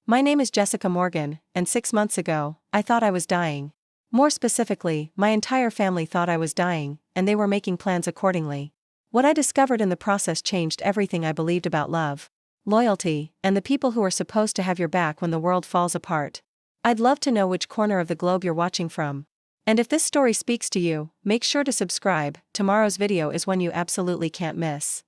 My name is Jessica Morgan, and 6 months ago, I thought I was dying. More specifically, my entire family thought I was dying, and they were making plans accordingly. What I discovered in the process changed everything I believed about love, loyalty, and the people who are supposed to have your back when the world falls apart. I'd love to know which corner of the globe you're watching from. And if this story speaks to you, make sure to subscribe. Tomorrow's video is one you absolutely can't miss.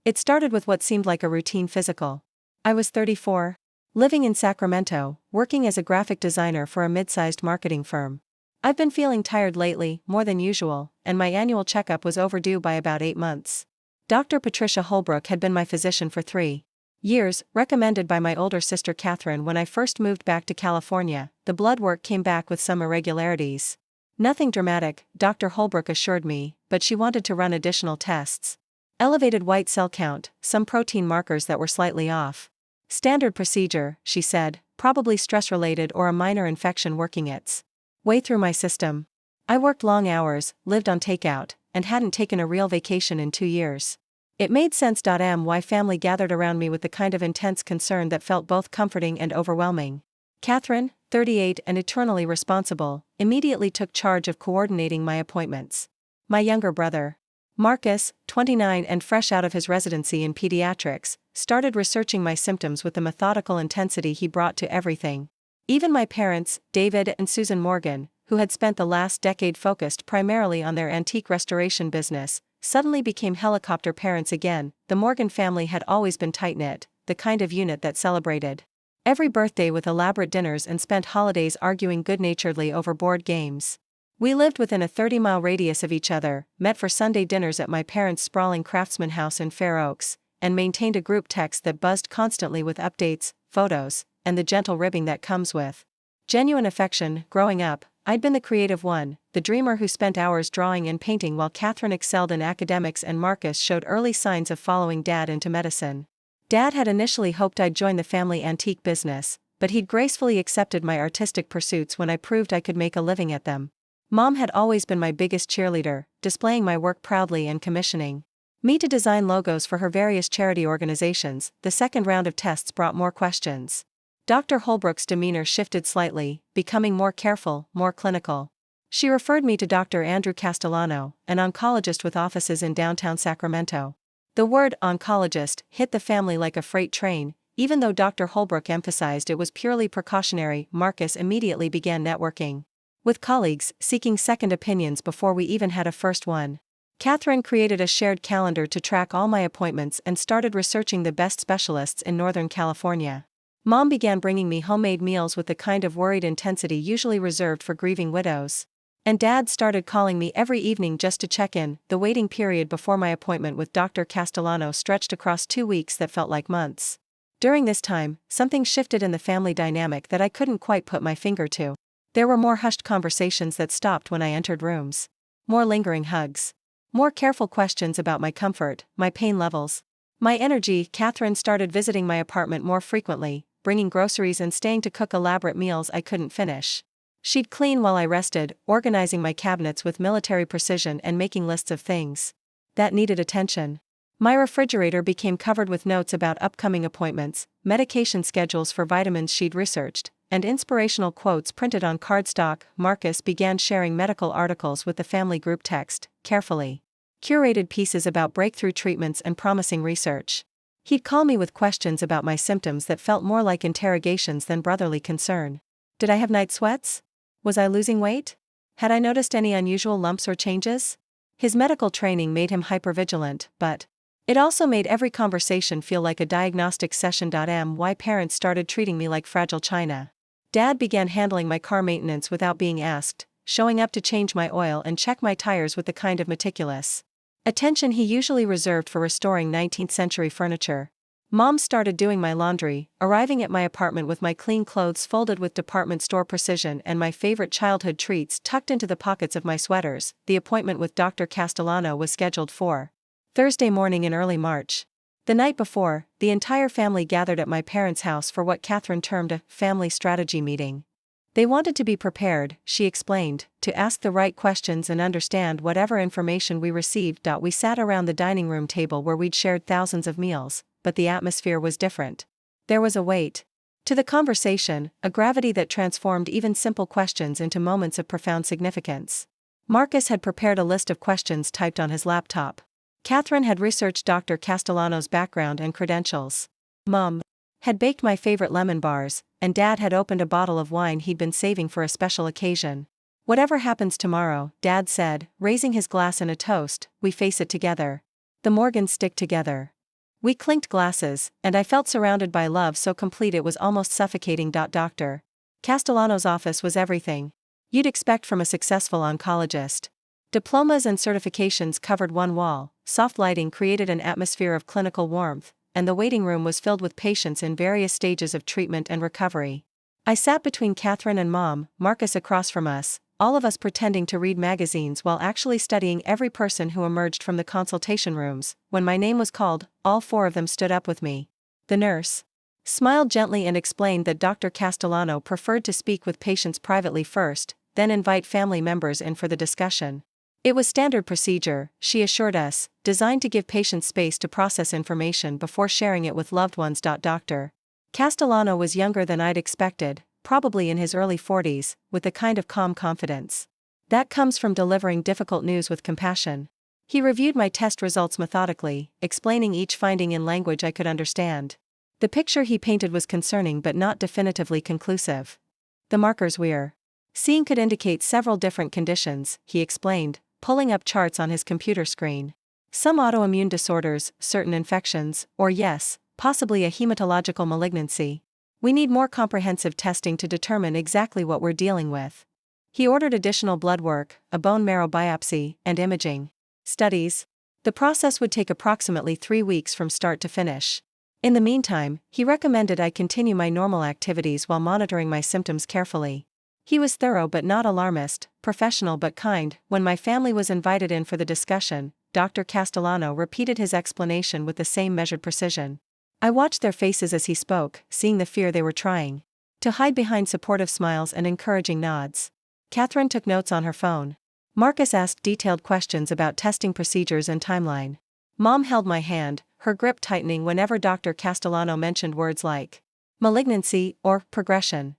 It started with what seemed like a routine physical. I was 34, living in Sacramento, working as a graphic designer for a mid-sized marketing firm. I've been feeling tired lately, more than usual, and my annual checkup was overdue by about 8 months. Dr. Patricia Holbrook had been my physician for 3 years, recommended by my older sister Catherine. When I first moved back to California, the blood work came back with some irregularities. Nothing dramatic, Dr. Holbrook assured me, but she wanted to run additional tests. Elevated white cell count, some protein markers that were slightly off. Standard procedure, she said, probably stress-related or a minor infection working its way through my system. I worked long hours, lived on takeout, and hadn't taken a real vacation in 2 years. It made sense. My family gathered around me with the kind of intense concern that felt both comforting and overwhelming. Catherine, 38 and eternally responsible, immediately took charge of coordinating my appointments. My younger brother, Marcus, 29 and fresh out of his residency in pediatrics, started researching my symptoms with the methodical intensity he brought to everything. Even my parents, David and Susan Morgan, who had spent the last decade focused primarily on their antique restoration business, suddenly became helicopter parents again. The Morgan family had always been tight-knit, the kind of unit that celebrated every birthday with elaborate dinners and spent holidays arguing good-naturedly over board games. We lived within a 30-mile radius of each other, met for Sunday dinners at my parents' sprawling craftsman house in Fair Oaks, and maintained a group text that buzzed constantly with updates, photos, and the gentle ribbing that comes with genuine affection. Growing up, I'd been the creative one, the dreamer who spent hours drawing and painting while Catherine excelled in academics and Marcus showed early signs of following Dad into medicine. Dad had initially hoped I'd join the family antique business, but he'd gracefully accepted my artistic pursuits when I proved I could make a living at them. Mom had always been my biggest cheerleader, displaying my work proudly and commissioning me to design logos for her various charity organizations. The second round of tests brought more questions. Dr. Holbrook's demeanor shifted slightly, becoming more careful, more clinical. She referred me to Dr. Andrew Castellano, an oncologist with offices in downtown Sacramento. The word oncologist hit the family like a freight train, even though Dr. Holbrook emphasized it was purely precautionary. Marcus immediately began networking with colleagues, seeking second opinions before we even had a first one. Catherine created a shared calendar to track all my appointments and started researching the best specialists in Northern California. Mom began bringing me homemade meals with the kind of worried intensity usually reserved for grieving widows. And Dad started calling me every evening just to check in. The waiting period before my appointment with Dr. Castellano stretched across 2 weeks that felt like months. During this time, something shifted in the family dynamic that I couldn't quite put my finger to. There were more hushed conversations that stopped when I entered rooms. More lingering hugs. More careful questions about my comfort, my pain levels, my energy. Catherine started visiting my apartment more frequently, bringing groceries and staying to cook elaborate meals I couldn't finish. She'd clean while I rested, organizing my cabinets with military precision and making lists of things that needed attention. My refrigerator became covered with notes about upcoming appointments, medication schedules for vitamins she'd researched, and inspirational quotes printed on cardstock. Marcus began sharing medical articles with the family group text, carefully curated pieces about breakthrough treatments and promising research. He'd call me with questions about my symptoms that felt more like interrogations than brotherly concern. Did I have night sweats? Was I losing weight? Had I noticed any unusual lumps or changes? His medical training made him hypervigilant, but it also made every conversation feel like a diagnostic session. My parents started treating me like fragile china. Dad began handling my car maintenance without being asked, showing up to change my oil and check my tires with the kind of meticulous attention he usually reserved for restoring 19th-century furniture. Mom started doing my laundry, arriving at my apartment with my clean clothes folded with department store precision and my favorite childhood treats tucked into the pockets of my sweaters. The appointment with Dr. Castellano was scheduled for Thursday morning in early March. The night before, the entire family gathered at my parents' house for what Catherine termed a family strategy meeting. They wanted to be prepared, she explained, to ask the right questions and understand whatever information we received. We sat around the dining room table where we'd shared thousands of meals, but the atmosphere was different. There was a weight To the conversation, a gravity that transformed even simple questions into moments of profound significance. Marcus had prepared a list of questions typed on his laptop. Catherine had researched Dr. Castellano's background and credentials. Mom had baked my favorite lemon bars, and Dad had opened a bottle of wine he'd been saving for a special occasion. Whatever happens tomorrow, Dad said, raising his glass in a toast, we face it together. The Morgans stick together. We clinked glasses, and I felt surrounded by love so complete it was almost suffocating. Dr. Castellano's office was everything you'd expect from a successful oncologist. Diplomas and certifications covered one wall, soft lighting created an atmosphere of clinical warmth, and the waiting room was filled with patients in various stages of treatment and recovery. I sat between Catherine and Mom, Marcus across from us, all of us pretending to read magazines while actually studying every person who emerged from the consultation rooms. When my name was called, all four of them stood up with me. The nurse smiled gently and explained that Dr. Castellano preferred to speak with patients privately first, then invite family members in for the discussion. It was standard procedure, she assured us, designed to give patients space to process information before sharing it with loved ones. Dr. Castellano was younger than I'd expected, probably in his early 40s, with a kind of calm confidence that comes from delivering difficult news with compassion. He reviewed my test results methodically, explaining each finding in language I could understand. The picture he painted was concerning but not definitively conclusive. The markers we're seeing could indicate several different conditions, he explained, pulling up charts on his computer screen. Some autoimmune disorders, certain infections, or yes, possibly a hematological malignancy. We need more comprehensive testing to determine exactly what we're dealing with. He ordered additional blood work, a bone marrow biopsy, and imaging studies. The process would take approximately 3 weeks from start to finish. In the meantime, he recommended I continue my normal activities while monitoring my symptoms carefully. He was thorough but not alarmist, professional but kind. When my family was invited in for the discussion, Dr. Castellano repeated his explanation with the same measured precision. I watched their faces as he spoke, seeing the fear they were trying to hide behind supportive smiles and encouraging nods. Catherine took notes on her phone. Marcus asked detailed questions about testing procedures and timeline. Mom held my hand, her grip tightening whenever Dr. Castellano mentioned words like malignancy or progression.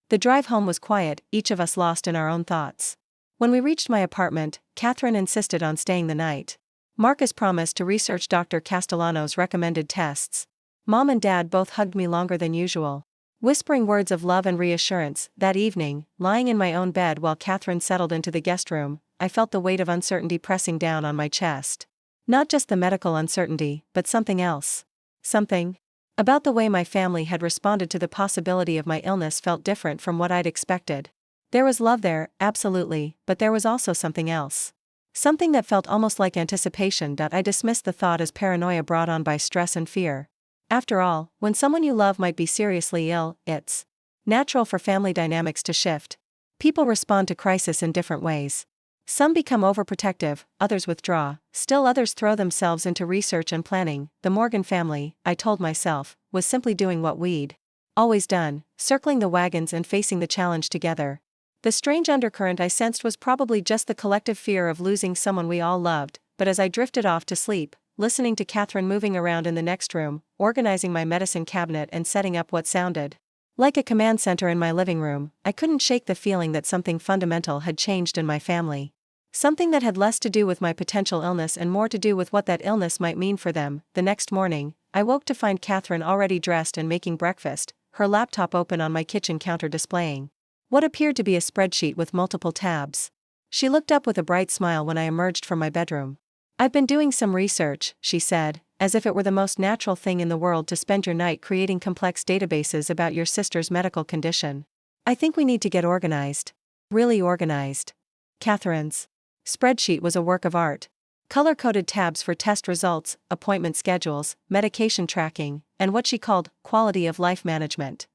The drive home was quiet, each of us lost in our own thoughts. When we reached my apartment, Catherine insisted on staying the night. Marcus promised to research Dr. Castellano's recommended tests. Mom and Dad both hugged me longer than usual, whispering words of love and reassurance. That evening, lying in my own bed while Catherine settled into the guest room, I felt the weight of uncertainty pressing down on my chest. Not just the medical uncertainty, but something else. Something about the way my family had responded to the possibility of my illness felt different from what I'd expected. There was love there, absolutely, but there was also something else. Something that felt almost like anticipation. I dismissed the thought as paranoia brought on by stress and fear. After all, when someone you love might be seriously ill, it's natural for family dynamics to shift. People respond to crisis in different ways. Some become overprotective, others withdraw, still others throw themselves into research and planning. The Morgan family, I told myself, was simply doing what we'd always done, circling the wagons and facing the challenge together. The strange undercurrent I sensed was probably just the collective fear of losing someone we all loved, but as I drifted off to sleep, listening to Catherine moving around in the next room, organizing my medicine cabinet and setting up what sounded like a command center in my living room, I couldn't shake the feeling that something fundamental had changed in my family. Something that had less to do with my potential illness and more to do with what that illness might mean for them. The next morning, I woke to find Catherine already dressed and making breakfast, her laptop open on my kitchen counter displaying what appeared to be a spreadsheet with multiple tabs. She looked up with a bright smile when I emerged from my bedroom. I've been doing some research, she said, as if it were the most natural thing in the world to spend your night creating complex databases about your sister's medical condition. I think we need to get organized. Really organized. Catherine's spreadsheet was a work of art. Color-coded tabs for test results, appointment schedules, medication tracking, and what she called quality of life management.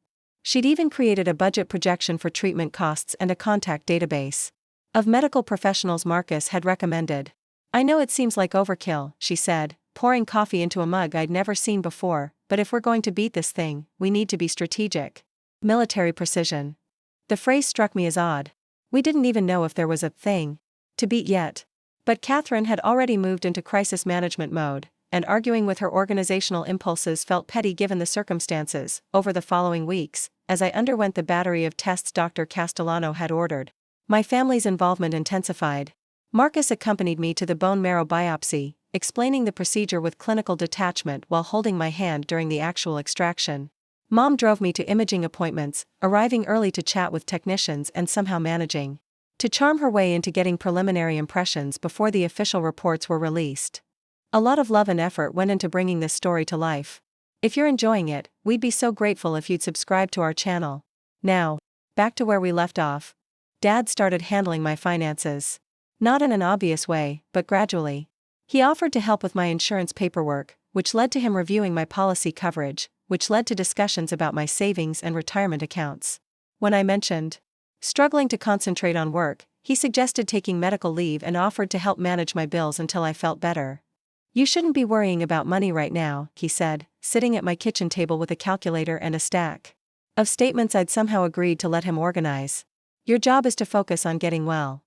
She'd even created a budget projection for treatment costs and a contact database of medical professionals Marcus had recommended. I know it seems like overkill, she said, pouring coffee into a mug I'd never seen before, but if we're going to beat this thing, we need to be strategic. Military precision. The phrase struck me as odd. We didn't even know if there was a thing to beat yet. But Catherine had already moved into crisis management mode, and arguing with her organizational impulses felt petty given the circumstances. Over the following weeks, as I underwent the battery of tests Dr. Castellano had ordered, my family's involvement intensified. Marcus accompanied me to the bone marrow biopsy, explaining the procedure with clinical detachment while holding my hand during the actual extraction. Mom drove me to imaging appointments, arriving early to chat with technicians and somehow managing to charm her way into getting preliminary impressions before the official reports were released. A lot of love and effort went into bringing this story to life. If you're enjoying it, we'd be so grateful if you'd subscribe to our channel. Now, back to where we left off. Dad started handling my finances. Not in an obvious way, but gradually. He offered to help with my insurance paperwork, which led to him reviewing my policy coverage, which led to discussions about my savings and retirement accounts. When I mentioned struggling to concentrate on work, he suggested taking medical leave and offered to help manage my bills until I felt better. "You shouldn't be worrying about money right now," he said, sitting at my kitchen table with a calculator and a stack of statements I'd somehow agreed to let him organize. "Your job is to focus on getting well."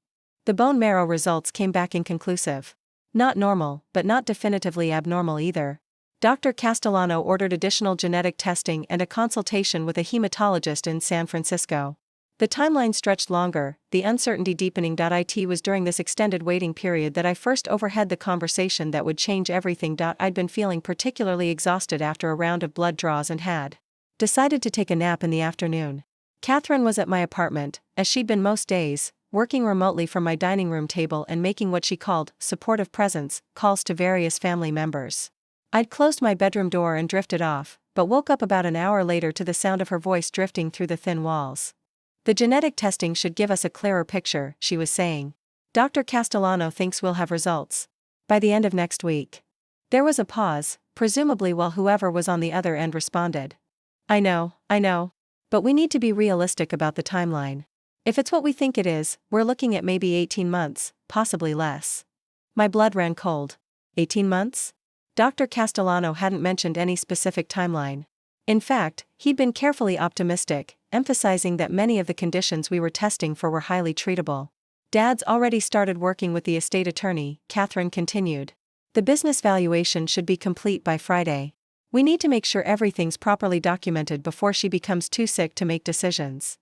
The bone marrow results came back inconclusive. Not normal, but not definitively abnormal either. Dr. Castellano ordered additional genetic testing and a consultation with a hematologist in San Francisco. The timeline stretched longer, the uncertainty deepening. It was during this extended waiting period that I first overheard the conversation that would change everything. I'd been feeling particularly exhausted after a round of blood draws and had decided to take a nap in the afternoon. Catherine was at my apartment, as she'd been most days, working remotely from my dining room table and making what she called supportive presence calls to various family members. I'd closed my bedroom door and drifted off, but woke up about an hour later to the sound of her voice drifting through the thin walls. "The genetic testing should give us a clearer picture," she was saying. "Dr. Castellano thinks we'll have results by the end of next week." There was a pause, presumably while whoever was on the other end responded. I know. But we need to be realistic about the timeline. If it's what we think it is, we're looking at maybe 18 months, possibly less." My blood ran cold. 18 months? Dr. Castellano hadn't mentioned any specific timeline. In fact, he'd been carefully optimistic, emphasizing that many of the conditions we were testing for were highly treatable. "Dad's already started working with the estate attorney," Catherine continued. "The business valuation should be complete by Friday. We need to make sure everything's properly documented before she becomes too sick to make decisions."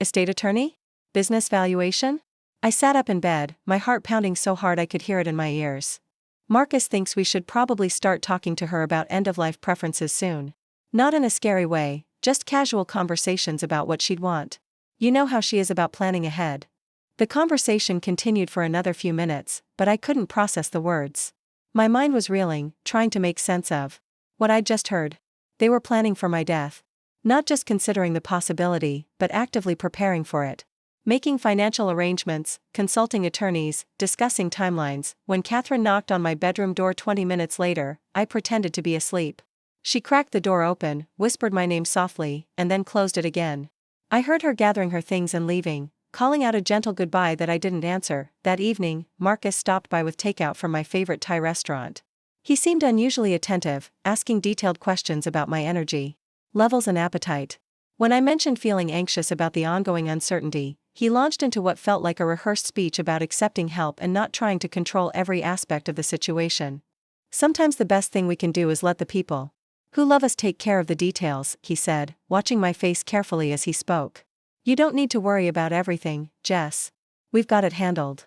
Estate attorney? Business valuation? I sat up in bed, my heart pounding so hard I could hear it in my ears. "Marcus thinks we should probably start talking to her about end-of-life preferences soon. Not in a scary way, just casual conversations about what she'd want. You know how she is about planning ahead." The conversation continued for another few minutes, but I couldn't process the words. My mind was reeling, trying to make sense of what I'd just heard. They were planning for my death. Not just considering the possibility, but actively preparing for it. Making financial arrangements, consulting attorneys, discussing timelines. When Catherine knocked on my bedroom door 20 minutes later, I pretended to be asleep. She cracked the door open, whispered my name softly, and then closed it again. I heard her gathering her things and leaving, calling out a gentle goodbye that I didn't answer. That evening, Marcus stopped by with takeout from my favorite Thai restaurant. He seemed unusually attentive, asking detailed questions about my energy levels and appetite. When I mentioned feeling anxious about the ongoing uncertainty, he launched into what felt like a rehearsed speech about accepting help and not trying to control every aspect of the situation. "Sometimes the best thing we can do is let the people who love us take care of the details," he said, watching my face carefully as he spoke. "You don't need to worry about everything, Jess. We've got it handled."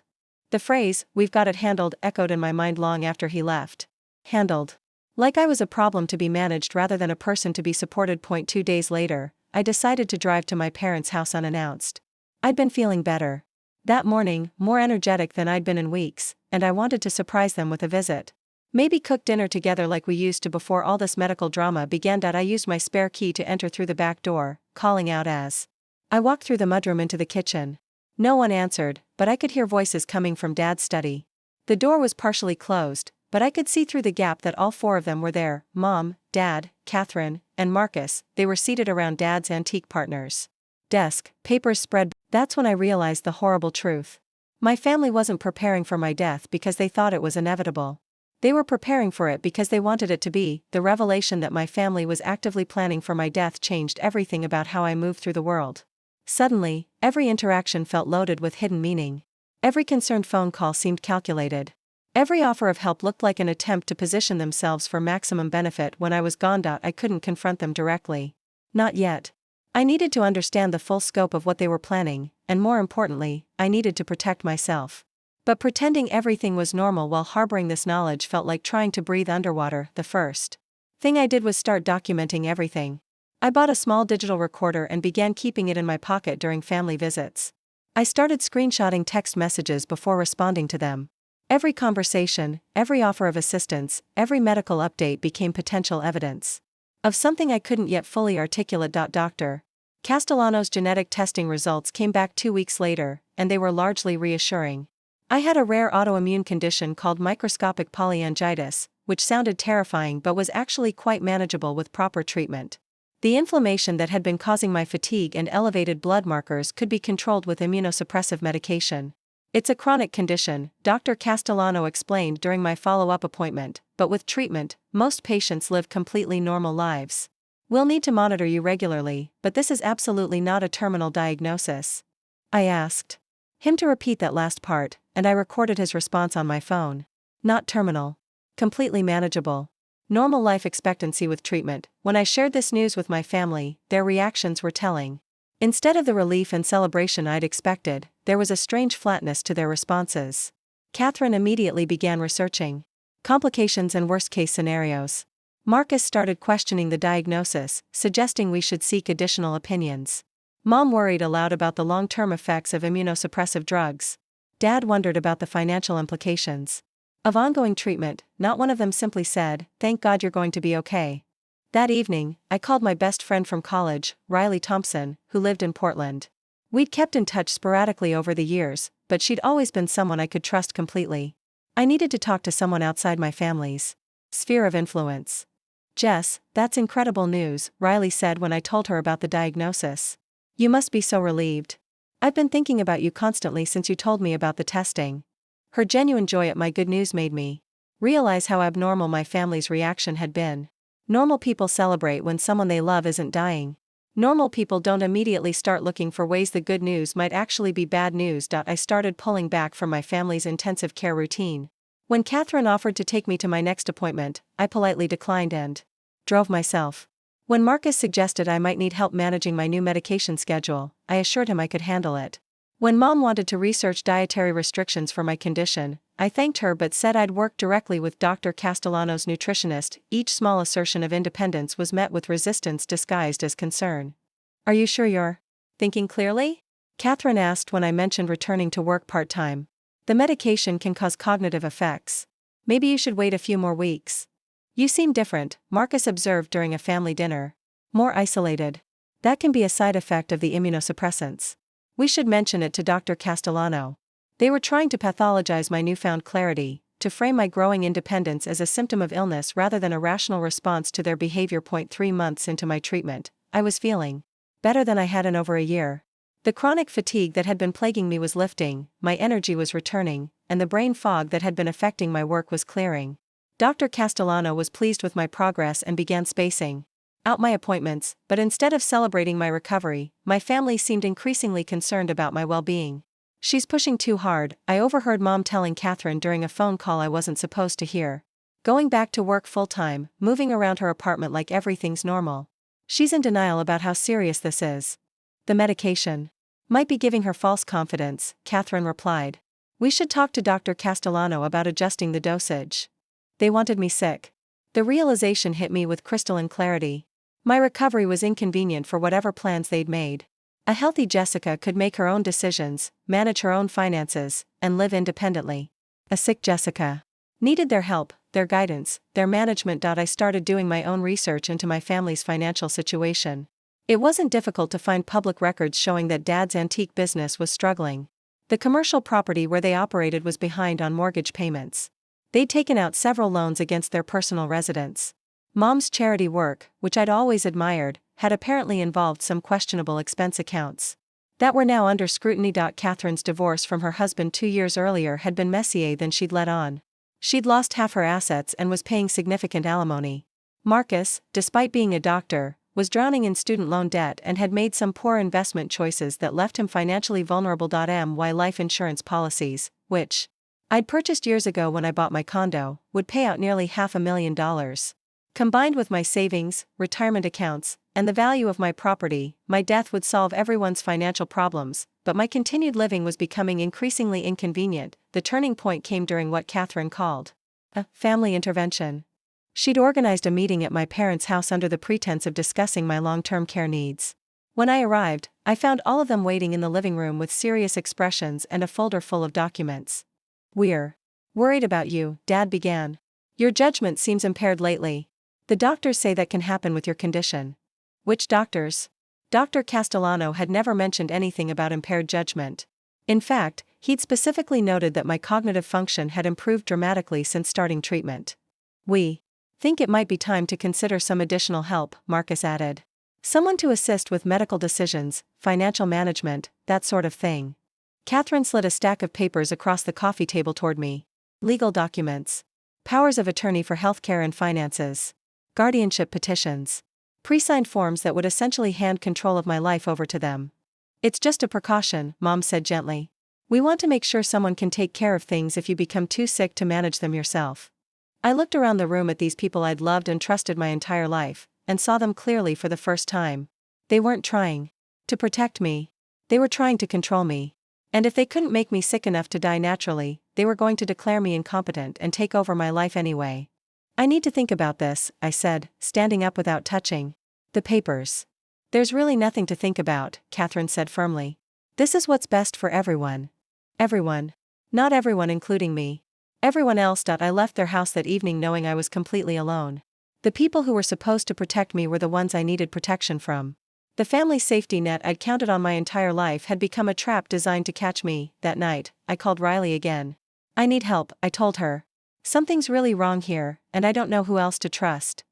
The phrase, "we've got it handled," echoed in my mind long after he left. Handled. Like I was a problem to be managed rather than a person to be supported. 2 days later, I decided to drive to my parents' house unannounced. I'd been feeling better that morning, more energetic than I'd been in weeks, and I wanted to surprise them with a visit. Maybe cook dinner together like we used to before all this medical drama began. I used my spare key to enter through the back door, calling out as I walked through the mudroom into the kitchen. No one answered, but I could hear voices coming from Dad's study. The door was partially closed, but I could see through the gap that all 4 of them were there: Mom, Dad, Catherine, and Marcus. They were seated around Dad's antique partner's desk, papers spread. That's when I realized the horrible truth. My family wasn't preparing for my death because they thought it was inevitable. They were preparing for it because they wanted it to be. The revelation that my family was actively planning for my death changed everything about how I moved through the world. Suddenly, every interaction felt loaded with hidden meaning. Every concerned phone call seemed calculated. Every offer of help looked like an attempt to position themselves for maximum benefit when I was gone. I couldn't confront them directly. Not yet. I needed to understand the full scope of what they were planning, and more importantly, I needed to protect myself. But pretending everything was normal while harboring this knowledge felt like trying to breathe underwater. The first thing I did was start documenting everything. I bought a small digital recorder and began keeping it in my pocket during family visits. I started screenshotting text messages before responding to them. Every conversation, every offer of assistance, every medical update became potential evidence of something I couldn't yet fully articulate. Dr. Castellano's genetic testing results came back 2 weeks later, and they were largely reassuring. I had a rare autoimmune condition called microscopic polyangiitis, which sounded terrifying but was actually quite manageable with proper treatment. The inflammation that had been causing my fatigue and elevated blood markers could be controlled with immunosuppressive medication. It's a chronic condition, Dr. Castellano explained during my follow-up appointment, but with treatment, most patients live completely normal lives. We'll need to monitor you regularly, but this is absolutely not a terminal diagnosis. I asked him to repeat that last part, and I recorded his response on my phone. Not terminal. Completely manageable. Normal life expectancy with treatment. When I shared this news with my family, their reactions were telling. Instead of the relief and celebration I'd expected, there was a strange flatness to their responses. Catherine immediately began researching complications and worst-case scenarios. Marcus started questioning the diagnosis, suggesting we should seek additional opinions. Mom worried aloud about the long-term effects of immunosuppressive drugs. Dad wondered about the financial implications of ongoing treatment. Not one of them simply said, "Thank God you're going to be okay." That evening, I called my best friend from college, Riley Thompson, who lived in Portland. We'd kept in touch sporadically over the years, but she'd always been someone I could trust completely. I needed to talk to someone outside my family's sphere of influence. "Jess, that's incredible news," Riley said when I told her about the diagnosis. "You must be so relieved. I've been thinking about you constantly since you told me about the testing." Her genuine joy at my good news made me realize how abnormal my family's reaction had been. Normal people celebrate when someone they love isn't dying. Normal people don't immediately start looking for ways the good news might actually be bad news. I started pulling back from my family's intensive care routine. When Catherine offered to take me to my next appointment, I politely declined and drove myself. When Marcus suggested I might need help managing my new medication schedule, I assured him I could handle it. When Mom wanted to research dietary restrictions for my condition, I thanked her but said I'd work directly with Dr. Castellano's nutritionist. Each small assertion of independence was met with resistance disguised as concern. "Are you sure you're thinking clearly?" Catherine asked when I mentioned returning to work part-time. "The medication can cause cognitive effects. Maybe you should wait a few more weeks." "You seem different," Marcus observed during a family dinner. "More isolated." "That can be a side effect of the immunosuppressants. We should mention it to Dr. Castellano." They were trying to pathologize my newfound clarity, to frame my growing independence as a symptom of illness rather than a rational response to their behavior. 3 months into my treatment, I was feeling better than I had in over a year. The chronic fatigue that had been plaguing me was lifting, my energy was returning, and the brain fog that had been affecting my work was clearing. Dr. Castellano was pleased with my progress and began spacing out my appointments, but instead of celebrating my recovery, my family seemed increasingly concerned about my well-being. "She's pushing too hard," I overheard Mom telling Catherine during a phone call I wasn't supposed to hear. "Going back to work full-time, moving around her apartment like everything's normal. She's in denial about how serious this is. The medication might be giving her false confidence," Catherine replied. "We should talk to Dr. Castellano about adjusting the dosage." They wanted me sick. The realization hit me with crystalline clarity. My recovery was inconvenient for whatever plans they'd made. A healthy Jessica could make her own decisions, manage her own finances, and live independently. A sick Jessica needed their help, their guidance, their management. I started doing my own research into my family's financial situation. It wasn't difficult to find public records showing that Dad's antique business was struggling. The commercial property where they operated was behind on mortgage payments. They'd taken out several loans against their personal residence. Mom's charity work, which I'd always admired, had apparently involved some questionable expense accounts that were now under scrutiny. Catherine's divorce from her husband 2 years earlier had been messier than she'd let on. She'd lost half her assets and was paying significant alimony. Marcus, despite being a doctor, was drowning in student loan debt and had made some poor investment choices that left him financially vulnerable. My life insurance policies, which I'd purchased years ago when I bought my condo, would pay out nearly $500,000. Combined with my savings, retirement accounts, and the value of my property, my death would solve everyone's financial problems, but my continued living was becoming increasingly inconvenient. The turning point came during what Catherine called a family intervention. She'd organized a meeting at my parents' house under the pretense of discussing my long-term care needs. When I arrived, I found all of them waiting in the living room with serious expressions and a folder full of documents. "We're worried about you," Dad began. "Your judgment seems impaired lately. The doctors say that can happen with your condition." "Which doctors?" Dr. Castellano had never mentioned anything about impaired judgment. In fact, he'd specifically noted that my cognitive function had improved dramatically since starting treatment. "We think it might be time to consider some additional help," Marcus added. "Someone to assist with medical decisions, financial management, that sort of thing." Catherine slid a stack of papers across the coffee table toward me. "Legal documents. Powers of attorney for healthcare and finances. Guardianship petitions. Pre-signed forms that would essentially hand control of my life over to them." "It's just a precaution," Mom said gently. "We want to make sure someone can take care of things if you become too sick to manage them yourself." I looked around the room at these people I'd loved and trusted my entire life, and saw them clearly for the first time. They weren't trying to protect me. They were trying to control me. And if they couldn't make me sick enough to die naturally, they were going to declare me incompetent and take over my life anyway. "I need to think about this," I said, standing up without touching the papers. "There's really nothing to think about," Catherine said firmly. "This is what's best for everyone." Everyone. Not everyone including me. Everyone else. I left their house that evening knowing I was completely alone. The people who were supposed to protect me were the ones I needed protection from. The family safety net I'd counted on my entire life had become a trap designed to catch me. That night, I called Riley again. "I need help," I told her. "Something's really wrong here, and I don't know who else to trust."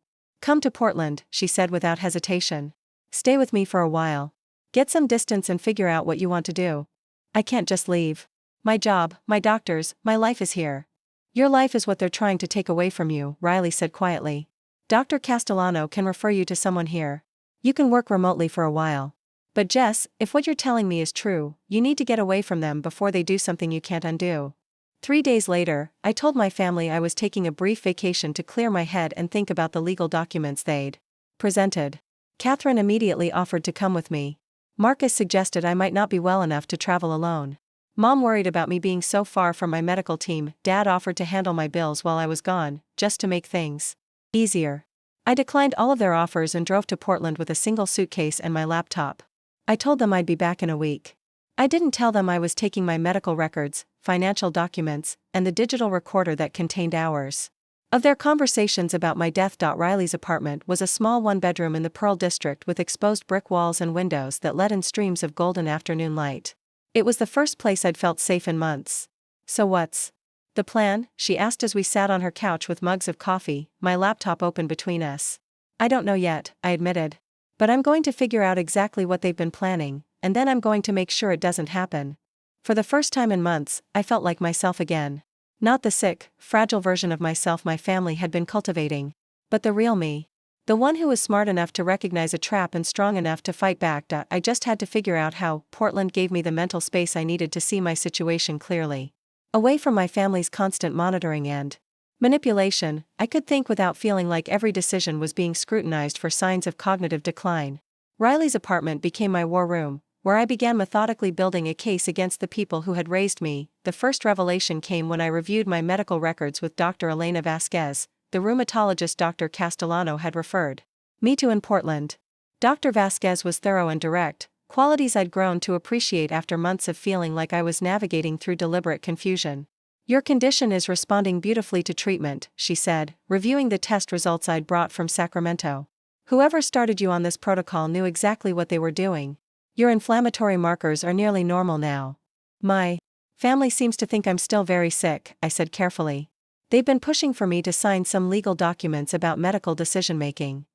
"Come to Portland," she said without hesitation. "Stay with me for a while. Get some distance and figure out what you want to do." "I can't just leave. My job, my doctors, my life is here." "Your life is what they're trying to take away from you," Riley said quietly. "Dr. Castellano can refer you to someone here. You can work remotely for a while. But Jess, if what you're telling me is true, you need to get away from them before they do something you can't undo." 3 days later, I told my family I was taking a brief vacation to clear my head and think about the legal documents they'd presented. Catherine immediately offered to come with me. Marcus suggested I might not be well enough to travel alone. Mom worried about me being so far from my medical team. Dad offered to handle my bills while I was gone, just to make things easier. I declined all of their offers and drove to Portland with a single suitcase and my laptop. I told them I'd be back in a week. I didn't tell them I was taking my medical records, financial documents, and the digital recorder that contained hours of their conversations about my death. Riley's apartment was a small one-bedroom in the Pearl District with exposed brick walls and windows that let in streams of golden afternoon light. It was the first place I'd felt safe in months. "So what's the plan?" she asked as we sat on her couch with mugs of coffee, my laptop open between us. "I don't know yet," I admitted. "But I'm going to figure out exactly what they've been planning, and then I'm going to make sure it doesn't happen." For the first time in months, I felt like myself again. Not the sick, fragile version of myself my family had been cultivating, but the real me. The one who was smart enough to recognize a trap and strong enough to fight back. I just had to figure out how. Portland gave me the mental space I needed to see my situation clearly. Away from my family's constant monitoring and manipulation, I could think without feeling like every decision was being scrutinized for signs of cognitive decline. Riley's apartment became my war room, where I began methodically building a case against the people who had raised me. The first revelation came when I reviewed my medical records with Dr. Elena Vasquez, the rheumatologist Dr. Castellano had referred me to in Portland. Dr. Vasquez was thorough and direct, qualities I'd grown to appreciate after months of feeling like I was navigating through deliberate confusion. "Your condition is responding beautifully to treatment," she said, reviewing the test results I'd brought from Sacramento. "Whoever started you on this protocol knew exactly what they were doing. Your inflammatory markers are nearly normal now." "My family seems to think I'm still very sick," I said carefully. "They've been pushing for me to sign some legal documents about medical decision-making."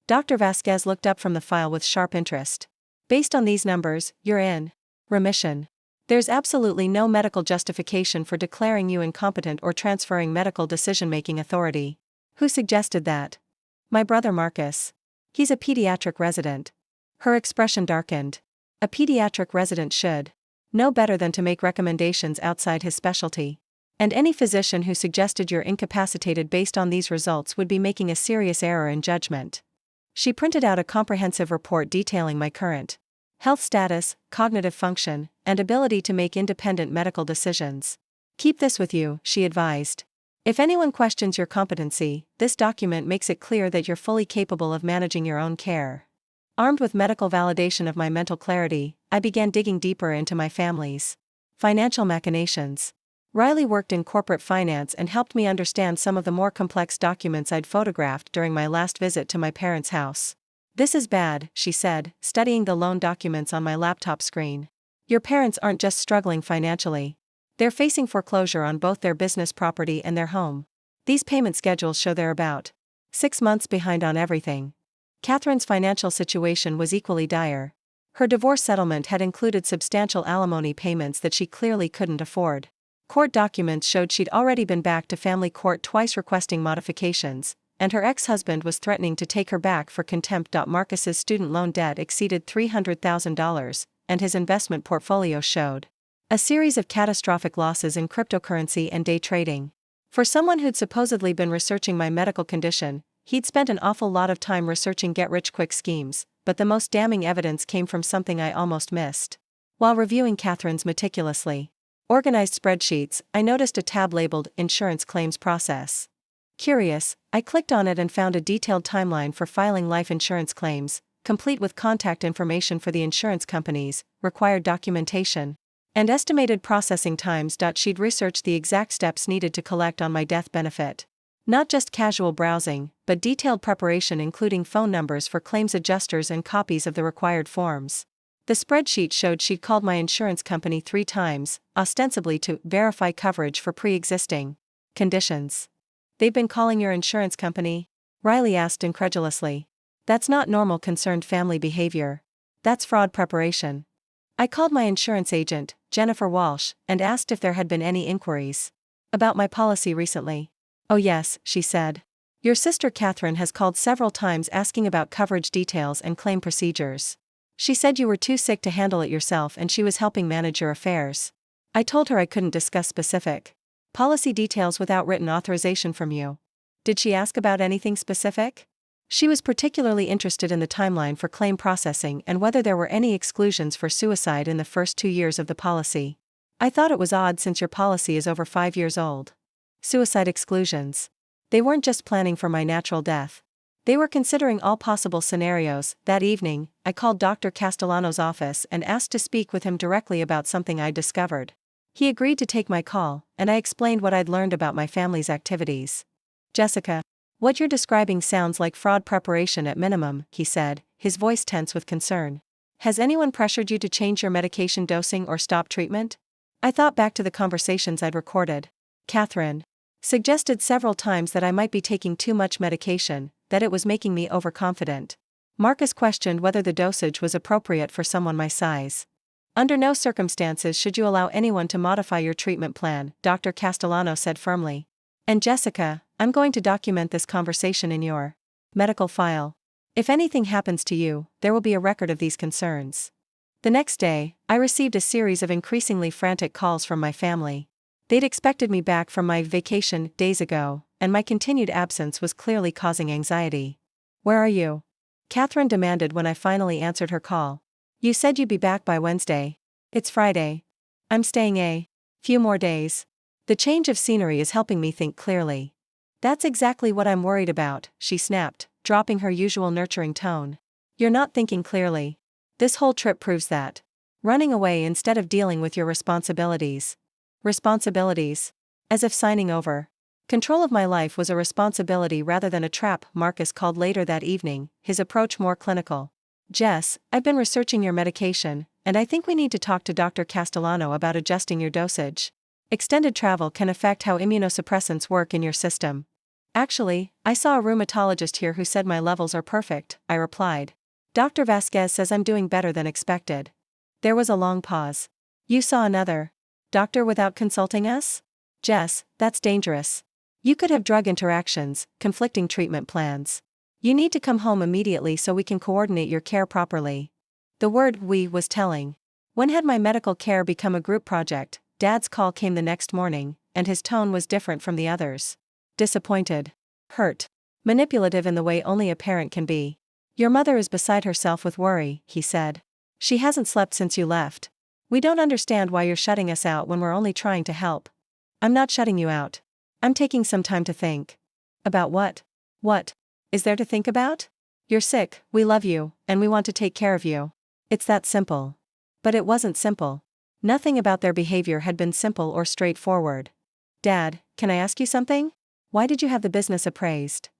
Dr. Vasquez looked up from the file with sharp interest. "Based on these numbers, you're in remission. There's absolutely no medical justification for declaring you incompetent or transferring medical decision-making authority." "Who suggested that?" "My brother Marcus. He's a pediatric resident." Her expression darkened. "A pediatric resident should know better than to make recommendations outside his specialty. And any physician who suggested you're incapacitated based on these results would be making a serious error in judgment. She printed out a comprehensive report detailing my current health status, cognitive function, and ability to make independent medical decisions. Keep this with you, she advised. If anyone questions your competency, this document makes it clear that you're fully capable of managing your own care. Armed with medical validation of my mental clarity, I began digging deeper into my family's financial machinations. Riley worked in corporate finance and helped me understand some of the more complex documents I'd photographed during my last visit to my parents' house. This is bad, she said, studying the loan documents on my laptop screen. Your parents aren't just struggling financially. They're facing foreclosure on both their business property and their home. These payment schedules show they're about 6 months behind on everything. Catherine's financial situation was equally dire. Her divorce settlement had included substantial alimony payments that she clearly couldn't afford. Court documents showed she'd already been back to family court twice requesting modifications, and her ex-husband was threatening to take her back for contempt. Marcus's student loan debt exceeded $300,000, and his investment portfolio showed a series of catastrophic losses in cryptocurrency and day trading. For someone who'd supposedly been researching my medical condition, he'd spent an awful lot of time researching get-rich-quick schemes, but the most damning evidence came from something I almost missed. While reviewing Catherine's meticulously organized spreadsheets, I noticed a tab labeled Insurance Claims Process. Curious, I clicked on it and found a detailed timeline for filing life insurance claims, complete with contact information for the insurance companies, required documentation, and estimated processing times. She'd researched the exact steps needed to collect on my death benefit. Not just casual browsing, but detailed preparation including phone numbers for claims adjusters and copies of the required forms. The spreadsheet showed she'd called my insurance company 3 times, ostensibly to verify coverage for pre-existing conditions. They've been calling your insurance company? Riley asked incredulously. That's not normal, concerned family behavior. That's fraud preparation. I called my insurance agent, Jennifer Walsh, and asked if there had been any inquiries about my policy recently. Oh yes, she said. Your sister Catherine has called several times asking about coverage details and claim procedures. She said you were too sick to handle it yourself and she was helping manage your affairs. I told her I couldn't discuss specific policy details without written authorization from you. Did she ask about anything specific? She was particularly interested in the timeline for claim processing and whether there were any exclusions for suicide in the first 2 years of the policy. I thought it was odd since your policy is over 5 years old. Suicide exclusions. They weren't just planning for my natural death. They were considering all possible scenarios. That evening, I called Dr. Castellano's office and asked to speak with him directly about something I'd discovered. He agreed to take my call, and I explained what I'd learned about my family's activities. Jessica, what you're describing sounds like fraud preparation at minimum, he said, his voice tense with concern. Has anyone pressured you to change your medication dosing or stop treatment? I thought back to the conversations I'd recorded. Catherine suggested several times that I might be taking too much medication, that it was making me overconfident. Marcus questioned whether the dosage was appropriate for someone my size. Under no circumstances should you allow anyone to modify your treatment plan, Dr. Castellano said firmly. And Jessica, I'm going to document this conversation in your medical file. If anything happens to you, there will be a record of these concerns. The next day, I received a series of increasingly frantic calls from my family. They'd expected me back from my vacation days ago, and my continued absence was clearly causing anxiety. Where are you? Catherine demanded when I finally answered her call. You said you'd be back by Wednesday. It's Friday. I'm staying a few more days. The change of scenery is helping me think clearly. That's exactly what I'm worried about, she snapped, dropping her usual nurturing tone. You're not thinking clearly. This whole trip proves that. Running away instead of dealing with your responsibilities. Responsibilities? As if signing over control of my life was a responsibility rather than a trap, Marcus called later that evening, his approach more clinical. Jess, I've been researching your medication, and I think we need to talk to Dr. Castellano about adjusting your dosage. Extended travel can affect how immunosuppressants work in your system. Actually, I saw a rheumatologist here who said my levels are perfect, I replied. Dr. Vasquez says I'm doing better than expected. There was a long pause. You saw another doctor without consulting us? Jess, that's dangerous. You could have drug interactions, conflicting treatment plans. You need to come home immediately so we can coordinate your care properly. The word "we" was telling. When had my medical care become a group project? Dad's call came the next morning, and his tone was different from the others. Disappointed. Hurt. Manipulative in the way only a parent can be. Your mother is beside herself with worry, he said. She hasn't slept since you left. We don't understand why you're shutting us out when we're only trying to help. I'm not shutting you out. I'm taking some time to think. About what? What is there to think about? You're sick, we love you, and we want to take care of you. It's that simple. But it wasn't simple. Nothing about their behavior had been simple or straightforward. Dad, can I ask you something? Why did you have the business appraised?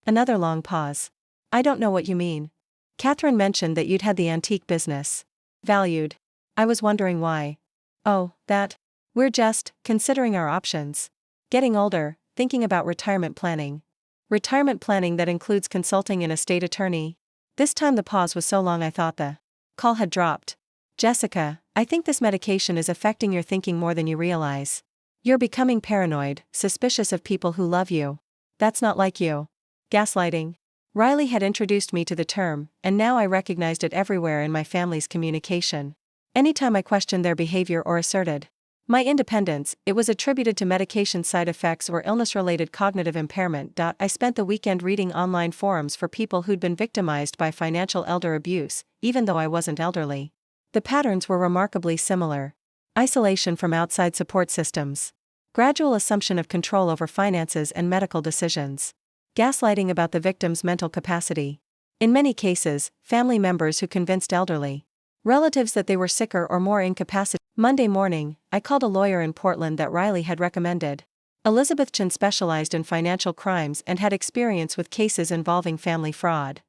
Another long pause. I don't know what you mean. Catherine mentioned that you'd had the antique business valued. I was wondering why. Oh, that. We're just considering our options. Getting older, thinking about retirement planning. Retirement planning that includes consulting an estate attorney. This time the pause was so long I thought the call had dropped. Jessica, I think this medication is affecting your thinking more than you realize. You're becoming paranoid, suspicious of people who love you. That's not like you. Gaslighting. Riley had introduced me to the term, and now I recognized it everywhere in my family's communication. Anytime I questioned their behavior or asserted my independence, it was attributed to medication side effects or illness-related cognitive impairment. I spent the weekend reading online forums for people who'd been victimized by financial elder abuse, even though I wasn't elderly. The patterns were remarkably similar. Isolation from outside support systems. Gradual assumption of control over finances and medical decisions. Gaslighting about the victim's mental capacity. In many cases, family members who convinced elderly relatives that they were sicker or more incapacitated. Monday morning, I called a lawyer in Portland that Riley had recommended. Elizabeth Chen specialized in financial crimes and had experience with cases involving family fraud.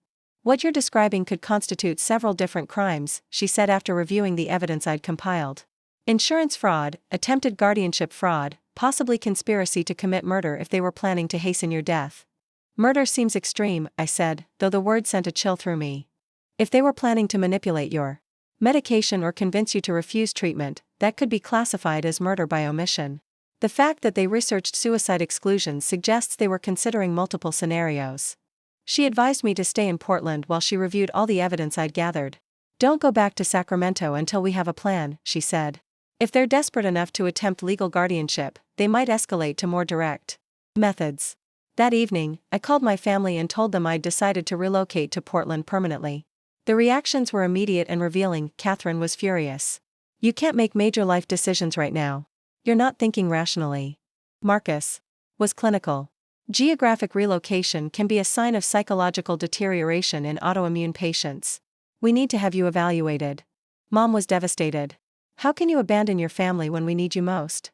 What you're describing could constitute several different crimes, she said after reviewing the evidence I'd compiled. Insurance fraud, attempted guardianship fraud, possibly conspiracy to commit murder if they were planning to hasten your death. Murder seems extreme, I said, though the word sent a chill through me. If they were planning to manipulate your medication or convince you to refuse treatment, that could be classified as murder by omission. The fact that they researched suicide exclusions suggests they were considering multiple scenarios. She advised me to stay in Portland while she reviewed all the evidence I'd gathered. Don't go back to Sacramento until we have a plan, she said. If they're desperate enough to attempt legal guardianship, they might escalate to more direct methods. That evening, I called my family and told them I'd decided to relocate to Portland permanently. The reactions were immediate and revealing. Catherine was furious. You can't make major life decisions right now. You're not thinking rationally. Marcus was clinical. Geographic relocation can be a sign of psychological deterioration in autoimmune patients. We need to have you evaluated. Mom was devastated. How can you abandon your family when we need you most?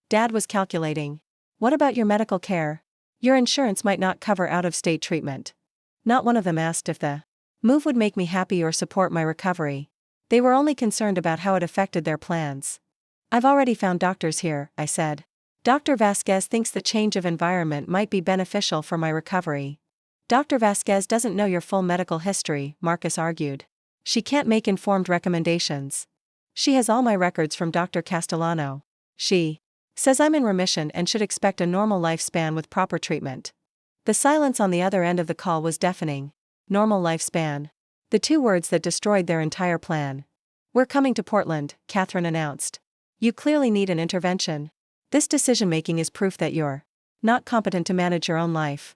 Dad was calculating. What about your medical care? Your insurance might not cover out-of-state treatment. Not one of them asked if the move would make me happy or support my recovery. They were only concerned about how it affected their plans. I've already found doctors here, I said. Dr. Vasquez thinks the change of environment might be beneficial for my recovery. Dr. Vasquez doesn't know your full medical history, Marcus argued. She can't make informed recommendations. She has all my records from Dr. Castellano. She says I'm in remission and should expect a normal lifespan with proper treatment. The silence on the other end of the call was deafening. Normal lifespan. The two words that destroyed their entire plan. We're coming to Portland, Catherine announced. You clearly need an intervention. This decision-making is proof that you're not competent to manage your own life.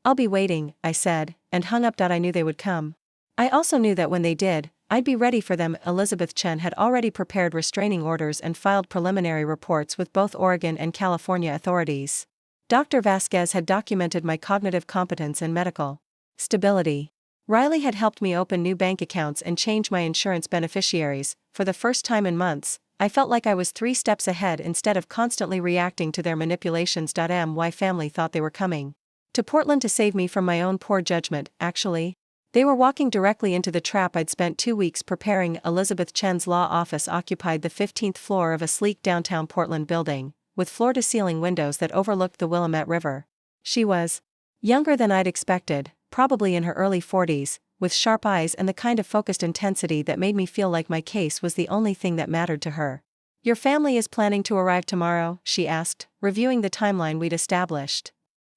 I'll be waiting, I said, and hung up. I knew they would come. I also knew that when they did, I'd be ready for them. Elizabeth Chen had already prepared restraining orders and filed preliminary reports with both Oregon and California authorities. Dr. Vasquez had documented my cognitive competence and medical stability. Riley had helped me open new bank accounts and change my insurance beneficiaries. For the first time in months, I felt like I was 3 steps ahead instead of constantly reacting to their manipulations. My family thought they were coming to Portland to save me from my own poor judgment. Actually, they were walking directly into the trap I'd spent 2 weeks preparing. Elizabeth Chen's law office occupied the 15th floor of a sleek downtown Portland building, with floor-to-ceiling windows that overlooked the Willamette River. She was younger than I'd expected, probably in her early 40s, with sharp eyes and the kind of focused intensity that made me feel like my case was the only thing that mattered to her. Your family is planning to arrive tomorrow, she asked, reviewing the timeline we'd established.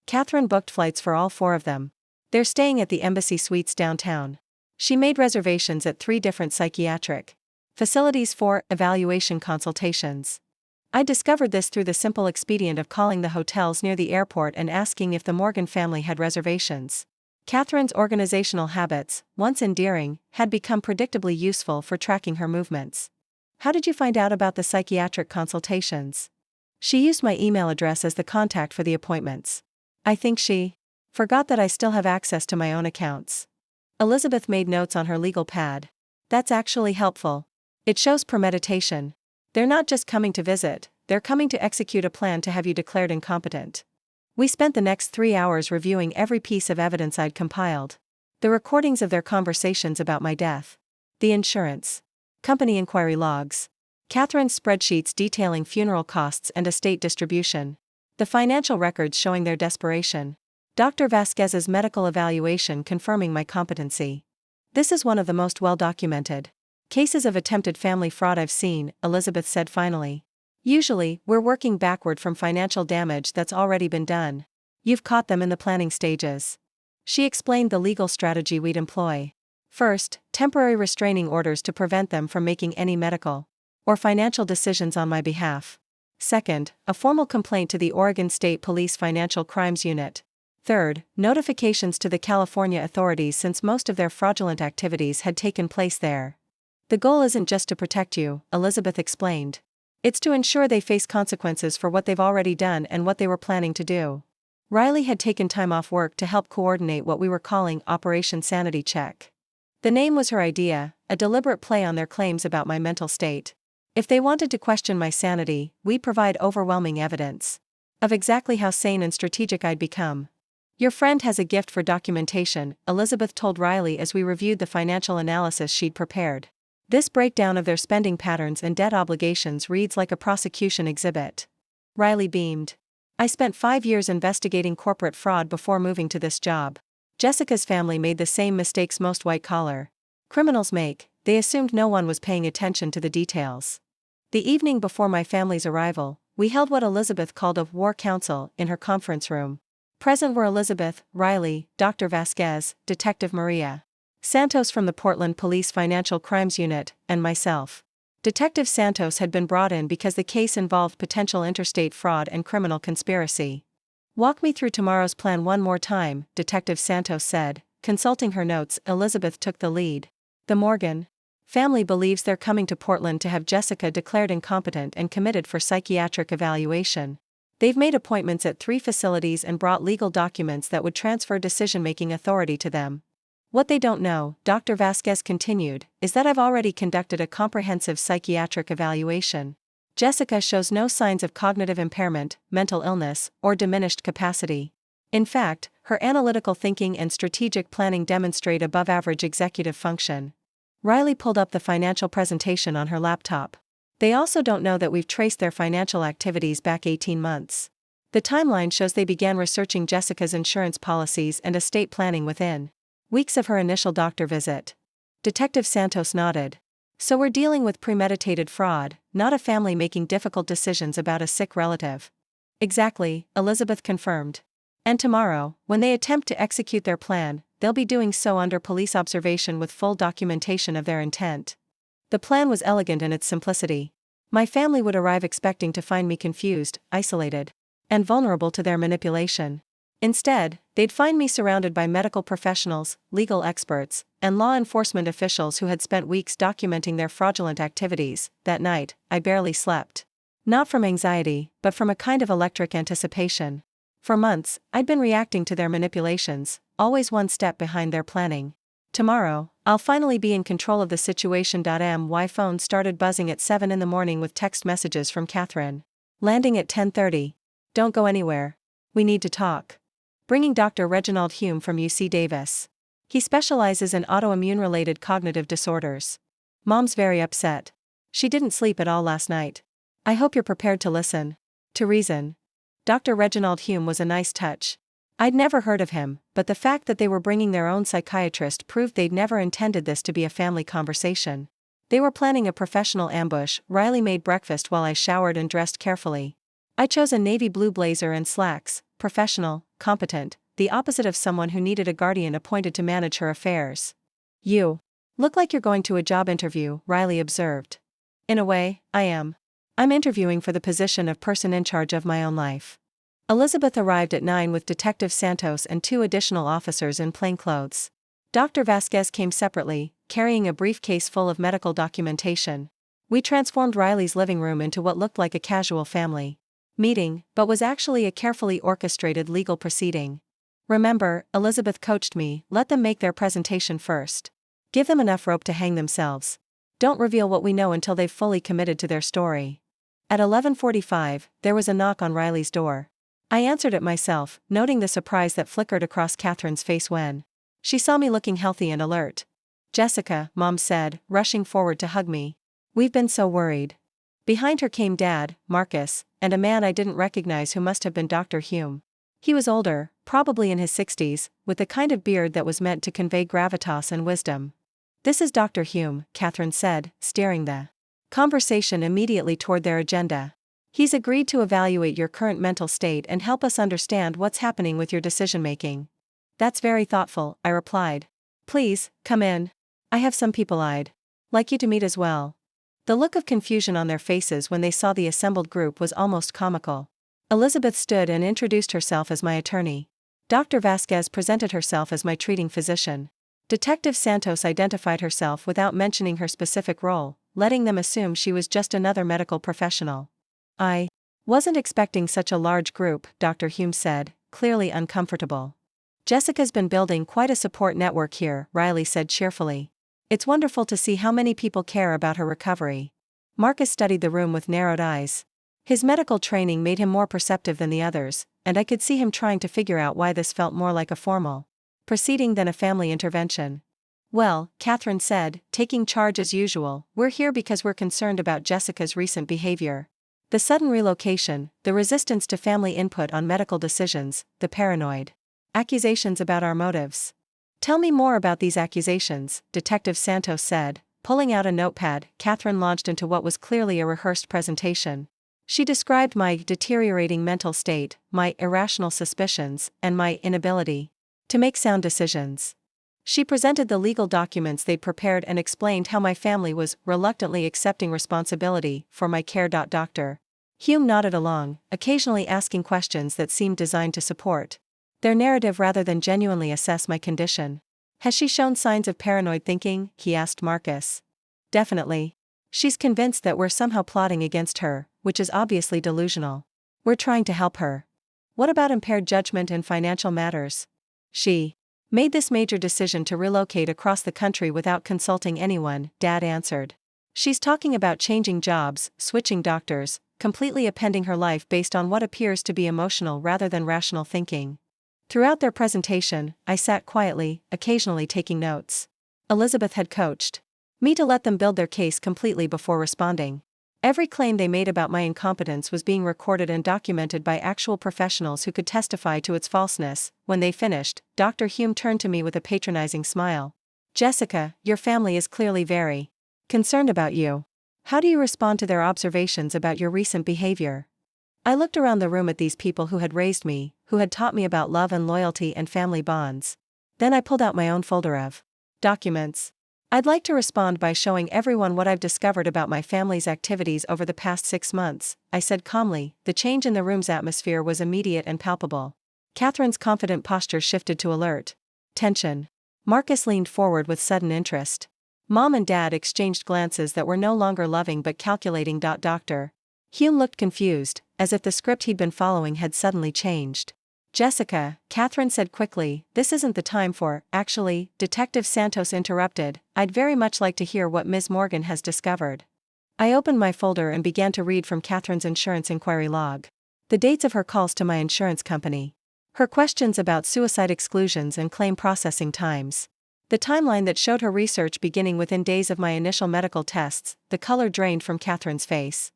Catherine booked flights for all 4 of them. They're staying at the Embassy Suites downtown. She made reservations at 3 different psychiatric facilities for evaluation consultations. I discovered this through the simple expedient of calling the hotels near the airport and asking if the Morgan family had reservations. Catherine's organizational habits, once endearing, had become predictably useful for tracking her movements. How did you find out about the psychiatric consultations? She used my email address as the contact for the appointments. I think she forgot that I still have access to my own accounts. Elizabeth made notes on her legal pad. That's actually helpful. It shows premeditation. They're not just coming to visit, they're coming to execute a plan to have you declared incompetent. We spent the next 3 hours reviewing every piece of evidence I'd compiled. The recordings of their conversations about my death. The insurance. Company inquiry logs. Catherine's spreadsheets detailing funeral costs and estate distribution. The financial records showing their desperation. Dr. Vasquez's medical evaluation confirming my competency. This is one of the most well-documented cases of attempted family fraud I've seen, Elizabeth said finally. Usually, we're working backward from financial damage that's already been done. You've caught them in the planning stages. She explained the legal strategy we'd employ. First, temporary restraining orders to prevent them from making any medical or financial decisions on my behalf. Second, a formal complaint to the Oregon State Police Financial Crimes Unit. Third, notifications to the California authorities since most of their fraudulent activities had taken place there. The goal isn't just to protect you, Elizabeth explained. It's to ensure they face consequences for what they've already done and what they were planning to do. Riley had taken time off work to help coordinate what we were calling Operation Sanity Check. The name was her idea, a deliberate play on their claims about my mental state. If they wanted to question my sanity, we provide overwhelming evidence of exactly how sane and strategic I'd become. Your friend has a gift for documentation, Elizabeth told Riley as we reviewed the financial analysis she'd prepared. This breakdown of their spending patterns and debt obligations reads like a prosecution exhibit. Riley beamed. I spent 5 years investigating corporate fraud before moving to this job. Jessica's family made the same mistakes most white-collar criminals make. They assumed no one was paying attention to the details. The evening before my family's arrival, we held what Elizabeth called a war council in her conference room. Present were Elizabeth, Riley, Dr. Vasquez, Detective Maria Santos from the Portland Police Financial Crimes Unit, and myself. Detective Santos had been brought in because the case involved potential interstate fraud and criminal conspiracy. Walk me through tomorrow's plan one more time, Detective Santos said. Consulting her notes, Elizabeth took the lead. The Morgan family believes they're coming to Portland to have Jessica declared incompetent and committed for psychiatric evaluation. They've made appointments at 3 facilities and brought legal documents that would transfer decision-making authority to them. What they don't know, Dr. Vasquez continued, is that I've already conducted a comprehensive psychiatric evaluation. Jessica shows no signs of cognitive impairment, mental illness, or diminished capacity. In fact, her analytical thinking and strategic planning demonstrate above-average executive function. Riley pulled up the financial presentation on her laptop. They also don't know that we've traced their financial activities back 18 months. The timeline shows they began researching Jessica's insurance policies and estate planning within weeks of her initial doctor visit. Detective Santos nodded. So we're dealing with premeditated fraud, not a family making difficult decisions about a sick relative. Exactly, Elizabeth confirmed. And tomorrow, when they attempt to execute their plan, they'll be doing so under police observation with full documentation of their intent. The plan was elegant in its simplicity. My family would arrive expecting to find me confused, isolated, and vulnerable to their manipulation. Instead, they'd find me surrounded by medical professionals, legal experts, and law enforcement officials who had spent weeks documenting their fraudulent activities. That night, I barely slept. Not from anxiety, but from a kind of electric anticipation. For months, I'd been reacting to their manipulations, always one step behind their planning. Tomorrow, I'll finally be in control of the situation. My phone started buzzing at 7 in the morning with text messages from Catherine. Landing at 10:30. Don't go anywhere. We need to talk. Bringing Dr. Reginald Hume from UC Davis. He specializes in autoimmune-related cognitive disorders. Mom's very upset. She didn't sleep at all last night. I hope you're prepared to listen. To reason. Dr. Reginald Hume was a nice touch. I'd never heard of him, but the fact that they were bringing their own psychiatrist proved they'd never intended this to be a family conversation. They were planning a professional ambush. Riley made breakfast while I showered and dressed carefully. I chose a navy blue blazer and slacks, professional, competent, the opposite of someone who needed a guardian appointed to manage her affairs. You look like you're going to a job interview, Riley observed. In a way, I am. I'm interviewing for the position of person in charge of my own life. Elizabeth arrived at 9 with Detective Santos and 2 additional officers in plain clothes. Dr. Vasquez came separately, carrying a briefcase full of medical documentation. We transformed Riley's living room into what looked like a casual family meeting, but was actually a carefully orchestrated legal proceeding. Remember, Elizabeth coached me, let them make their presentation first. Give them enough rope to hang themselves. Don't reveal what we know until they've fully committed to their story. At 11:45, there was a knock on Riley's door. I answered it myself, noting the surprise that flickered across Catherine's face when she saw me looking healthy and alert. "Jessica," Mom said, rushing forward to hug me. "We've been so worried." Behind her came Dad, Marcus, and a man I didn't recognize who must have been Dr. Hume. He was older, probably in his 60s, with the kind of beard that was meant to convey gravitas and wisdom. "This is Dr. Hume," Catherine said, steering the conversation immediately toward their agenda. "He's agreed to evaluate your current mental state and help us understand what's happening with your decision-making." "That's very thoughtful," I replied. "Please, come in. I have some people I'd like you to meet as well." The look of confusion on their faces when they saw the assembled group was almost comical. Elizabeth stood and introduced herself as my attorney. Dr. Vasquez presented herself as my treating physician. Detective Santos identified herself without mentioning her specific role, letting them assume she was just another medical professional. "I wasn't expecting such a large group," Dr. Hume said, clearly uncomfortable. "Jessica's been building quite a support network here," Riley said cheerfully. "It's wonderful to see how many people care about her recovery." Marcus studied the room with narrowed eyes. His medical training made him more perceptive than the others, and I could see him trying to figure out why this felt more like a formal proceeding than a family intervention. "Well," Catherine said, taking charge as usual, "we're here because we're concerned about Jessica's recent behavior. The sudden relocation, the resistance to family input on medical decisions, the paranoid accusations about our motives." "Tell me more about these accusations," Detective Santos said. Pulling out a notepad, Catherine launched into what was clearly a rehearsed presentation. She described my deteriorating mental state, my irrational suspicions, and my inability to make sound decisions. She presented the legal documents they'd prepared and explained how my family was reluctantly accepting responsibility for my care. Dr. Hume nodded along, occasionally asking questions that seemed designed to support their narrative rather than genuinely assess my condition. "Has she shown signs of paranoid thinking?" he asked Marcus. "Definitely. She's convinced that we're somehow plotting against her, which is obviously delusional. We're trying to help her." "What about impaired judgment in financial matters?" "She made this major decision to relocate across the country without consulting anyone," Dad answered. "She's talking about changing jobs, switching doctors, completely upending her life based on what appears to be emotional rather than rational thinking." Throughout their presentation, I sat quietly, occasionally taking notes. Elizabeth had coached me to let them build their case completely before responding. Every claim they made about my incompetence was being recorded and documented by actual professionals who could testify to its falseness. When they finished, Dr. Hume turned to me with a patronizing smile. "Jessica, your family is clearly very concerned about you. How do you respond to their observations about your recent behavior?" I looked around the room at these people who had raised me, who had taught me about love and loyalty and family bonds. Then I pulled out my own folder of documents. "I'd like to respond by showing everyone what I've discovered about my family's activities over the past 6 months, I said calmly. The change in the room's atmosphere was immediate and palpable. Catherine's confident posture shifted to alert tension. Marcus leaned forward with sudden interest. Mom and Dad exchanged glances that were no longer loving but calculating. Dr. Hume looked confused, as if the script he'd been following had suddenly changed. "Jessica," Catherine said quickly, "this isn't the time for—" "Actually," Detective Santos interrupted, "I'd very much like to hear what Ms. Morgan has discovered." I opened my folder and began to read from Catherine's insurance inquiry log. The dates of her calls to my insurance company. Her questions about suicide exclusions and claim processing times. The timeline that showed her research beginning within days of my initial medical tests. The color drained from Catherine's face.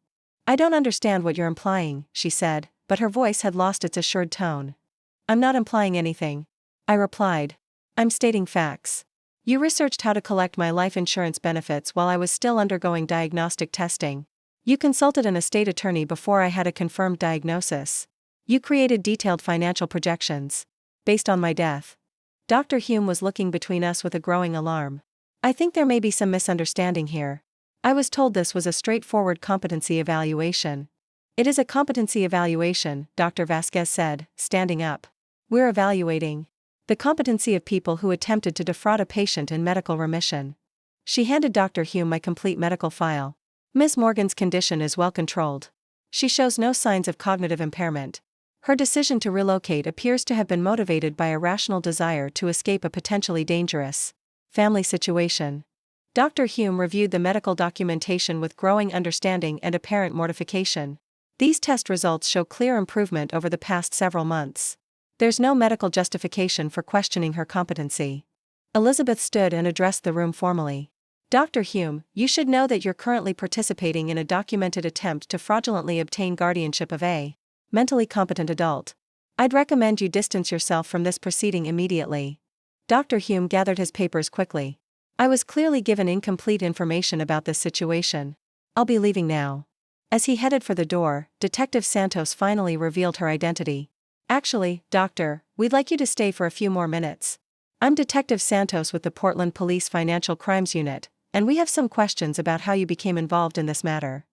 "I don't understand what you're implying," she said, but her voice had lost its assured tone. "I'm not implying anything," I replied. "I'm stating facts. You researched how to collect my life insurance benefits while I was still undergoing diagnostic testing. You consulted an estate attorney before I had a confirmed diagnosis. You created detailed financial projections based on my death." Dr. Hume was looking between us with a growing alarm. "I think there may be some misunderstanding here. I was told this was a straightforward competency evaluation. It is a competency evaluation, Dr. Vasquez said, standing up. We're evaluating the competency of people who attempted to defraud a patient in medical remission. She handed Dr. Hume my complete medical file. Ms. Morgan's condition is well controlled. She shows no signs of cognitive impairment. Her decision to relocate appears to have been motivated by a rational desire to escape a potentially dangerous family situation. Dr. Hume reviewed the medical documentation with growing understanding and apparent mortification. These test results show clear improvement over the past several months. There's no medical justification for questioning her competency. Elizabeth stood and addressed the room formally. Dr. Hume, you should know that you're currently participating in a documented attempt to fraudulently obtain guardianship of a mentally competent adult. I'd recommend you distance yourself from this proceeding immediately. Dr. Hume gathered his papers quickly. I was clearly given incomplete information about this situation. I'll be leaving now. As he headed for the door, Detective Santos finally revealed her identity. Actually, Doctor, we'd like you to stay for a few more minutes. I'm Detective Santos with the Portland Police Financial Crimes Unit, and we have some questions about how you became involved in this matter.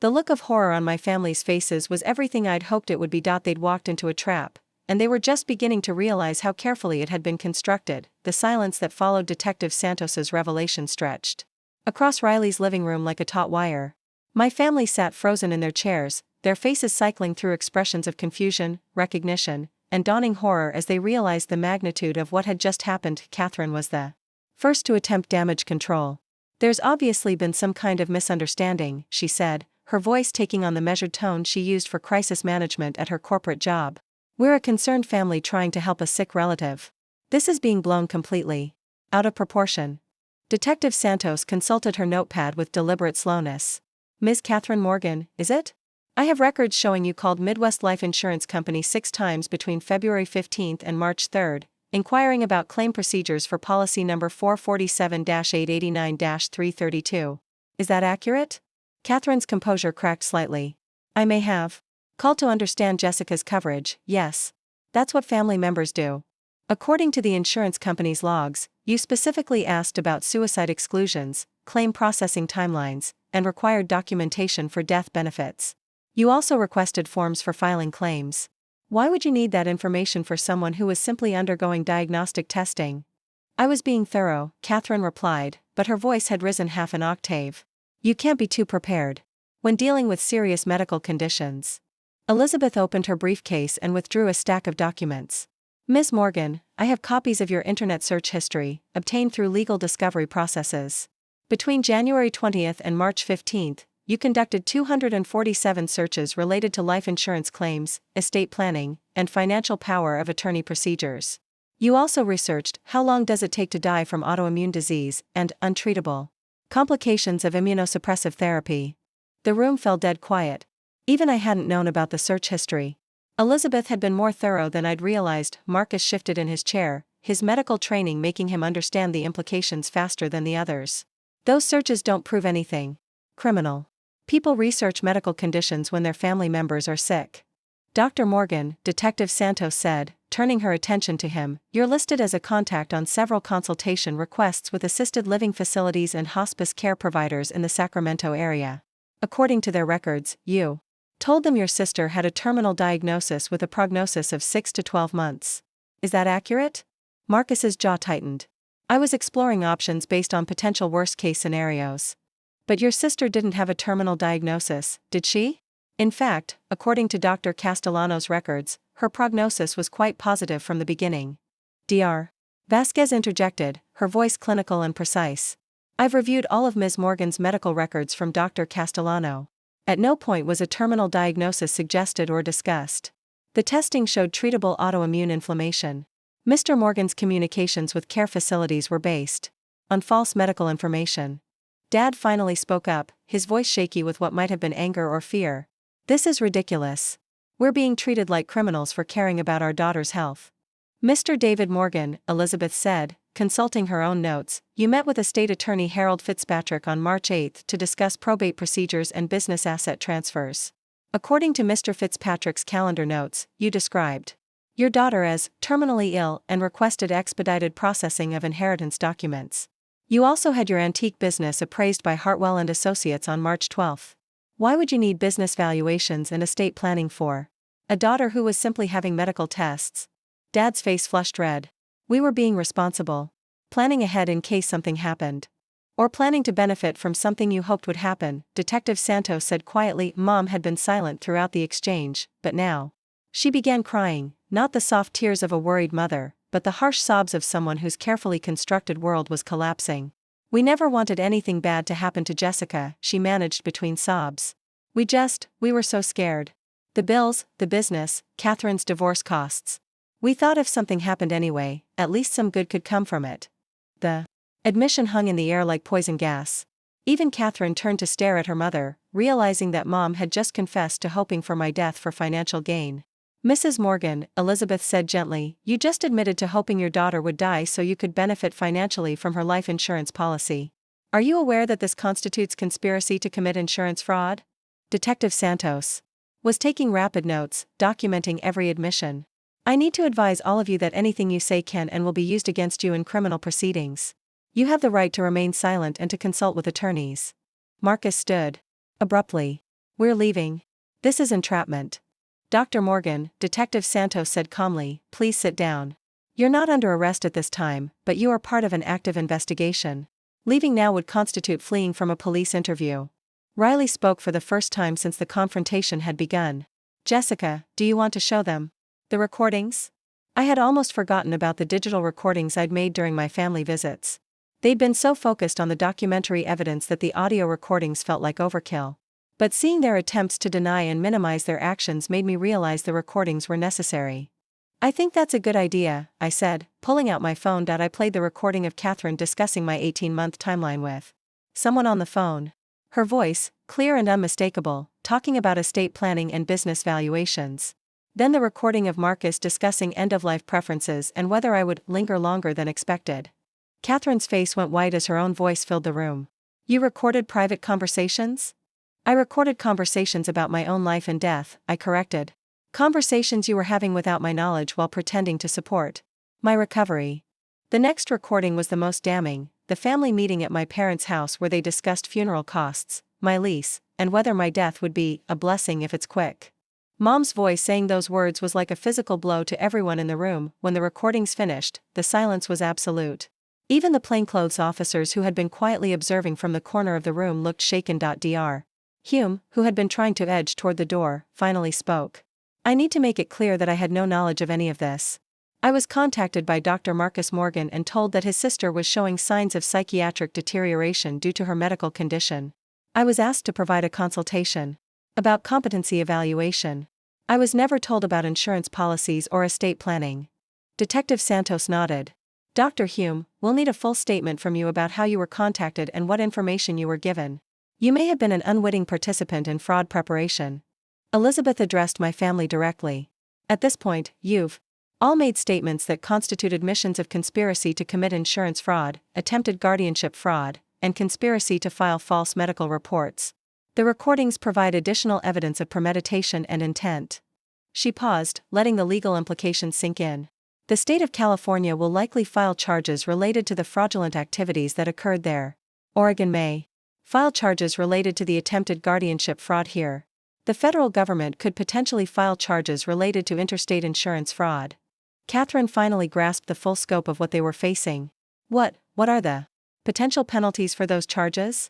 The look of horror on my family's faces was everything I'd hoped it would be. They'd walked into a trap, and they were just beginning to realize how carefully it had been constructed. The silence that followed Detective Santos's revelation stretched across Riley's living room like a taut wire. My family sat frozen in their chairs, their faces cycling through expressions of confusion, recognition, and dawning horror as they realized the magnitude of what had just happened. Catherine was the first to attempt damage control. There's obviously been some kind of misunderstanding, she said, her voice taking on the measured tone she used for crisis management at her corporate job. We're a concerned family trying to help a sick relative. This is being blown completely out of proportion. Detective Santos consulted her notepad with deliberate slowness. Ms. Catherine Morgan, is it? I have records showing you called Midwest Life Insurance Company 6 times between February 15 and March 3, inquiring about claim procedures for policy number 447-889-332. Is that accurate? Catherine's composure cracked slightly. I may have called to understand Jessica's coverage. Yes. That's what family members do. According to the insurance company's logs, you specifically asked about suicide exclusions, claim processing timelines, and required documentation for death benefits. You also requested forms for filing claims. Why would you need that information for someone who was simply undergoing diagnostic testing? I was being thorough, Catherine replied, but her voice had risen half an octave. You can't be too prepared when dealing with serious medical conditions. Elizabeth opened her briefcase and withdrew a stack of documents. Ms. Morgan, I have copies of your internet search history, obtained through legal discovery processes. Between January 20 and March 15, you conducted 247 searches related to life insurance claims, estate planning, and financial power of attorney procedures. You also researched how long does it take to die from autoimmune disease and untreatable complications of immunosuppressive therapy. The room fell dead quiet. Even I hadn't known about the search history. Elizabeth had been more thorough than I'd realized. Marcus shifted in his chair, his medical training making him understand the implications faster than the others. Those searches don't prove anything criminal. People research medical conditions when their family members are sick. Dr. Morgan, Detective Santos said, turning her attention to him, you're listed as a contact on several consultation requests with assisted living facilities and hospice care providers in the Sacramento area. According to their records, you told them your sister had a terminal diagnosis with a prognosis of 6 to 12 months. Is that accurate? Marcus's jaw tightened. I was exploring options based on potential worst-case scenarios. But your sister didn't have a terminal diagnosis, did she? In fact, according to Dr. Castellano's records, her prognosis was quite positive from the beginning. Dr. Vasquez interjected, her voice clinical and precise. I've reviewed all of Ms. Morgan's medical records from Dr. Castellano. At no point was a terminal diagnosis suggested or discussed. The testing showed treatable autoimmune inflammation. Mr. Morgan's communications with care facilities were based on false medical information. Dad finally spoke up, his voice shaky with what might have been anger or fear. This is ridiculous. We're being treated like criminals for caring about our daughter's health. Mr. David Morgan, Elizabeth said, consulting her own notes, you met with Estate Attorney Harold Fitzpatrick on March 8 to discuss probate procedures and business asset transfers. According to Mr. Fitzpatrick's calendar notes, you described your daughter as terminally ill and requested expedited processing of inheritance documents. You also had your antique business appraised by Hartwell and Associates on March 12. Why would you need business valuations and estate planning for a daughter who was simply having medical tests? Dad's face flushed red. We were being responsible. Planning ahead in case something happened. Or planning to benefit from something you hoped would happen, Detective Santos said quietly. Mom had been silent throughout the exchange, but now she began crying, not the soft tears of a worried mother, but the harsh sobs of someone whose carefully constructed world was collapsing. We never wanted anything bad to happen to Jessica, she managed between sobs. We were so scared. The bills, the business, Catherine's divorce costs. We thought if something happened anyway, at least some good could come from it. The admission hung in the air like poison gas. Even Catherine turned to stare at her mother, realizing that Mom had just confessed to hoping for my death for financial gain. Mrs. Morgan, Elizabeth said gently, you just admitted to hoping your daughter would die so you could benefit financially from her life insurance policy. Are you aware that this constitutes conspiracy to commit insurance fraud? Detective Santos was taking rapid notes, documenting every admission. I need to advise all of you that anything you say can and will be used against you in criminal proceedings. You have the right to remain silent and to consult with attorneys. Marcus stood abruptly. We're leaving. This is entrapment. Dr. Morgan, Detective Santos said calmly, please sit down. You're not under arrest at this time, but you are part of an active investigation. Leaving now would constitute fleeing from a police interview. Riley spoke for the first time since the confrontation had begun. Jessica, do you want to show them the recordings? I had almost forgotten about the digital recordings I'd made during my family visits. They'd been so focused on the documentary evidence that the audio recordings felt like overkill. But seeing their attempts to deny and minimize their actions made me realize the recordings were necessary. I think that's a good idea, I said, pulling out my phone. I played the recording of Catherine discussing my 18-month timeline with someone on the phone. Her voice, clear and unmistakable, talking about estate planning and business valuations. Then the recording of Marcus discussing end-of-life preferences and whether I would linger longer than expected. Catherine's face went white as her own voice filled the room. You recorded private conversations? I recorded conversations about my own life and death, I corrected. Conversations you were having without my knowledge while pretending to support my recovery. The next recording was the most damning, the family meeting at my parents' house where they discussed funeral costs, my lease, and whether my death would be a blessing if it's quick. Mom's voice saying those words was like a physical blow to everyone in the room. When the recordings finished, the silence was absolute. Even the plainclothes officers who had been quietly observing from the corner of the room looked shaken. Dr. Hume, who had been trying to edge toward the door, finally spoke. I need to make it clear that I had no knowledge of any of this. I was contacted by Dr. Marcus Morgan and told that his sister was showing signs of psychiatric deterioration due to her medical condition. I was asked to provide a consultation about competency evaluation. I was never told about insurance policies or estate planning. Detective Santos nodded. Dr. Hume, we'll need a full statement from you about how you were contacted and what information you were given. You may have been an unwitting participant in fraud preparation. Elizabeth addressed my family directly. At this point, you've all made statements that constitute admissions of conspiracy to commit insurance fraud, attempted guardianship fraud, and conspiracy to file false medical reports. The recordings provide additional evidence of premeditation and intent. She paused, letting the legal implications sink in. The state of California will likely file charges related to the fraudulent activities that occurred there. Oregon may file charges related to the attempted guardianship fraud here. The federal government could potentially file charges related to interstate insurance fraud. Catherine finally grasped the full scope of what they were facing. What are the potential penalties for those charges?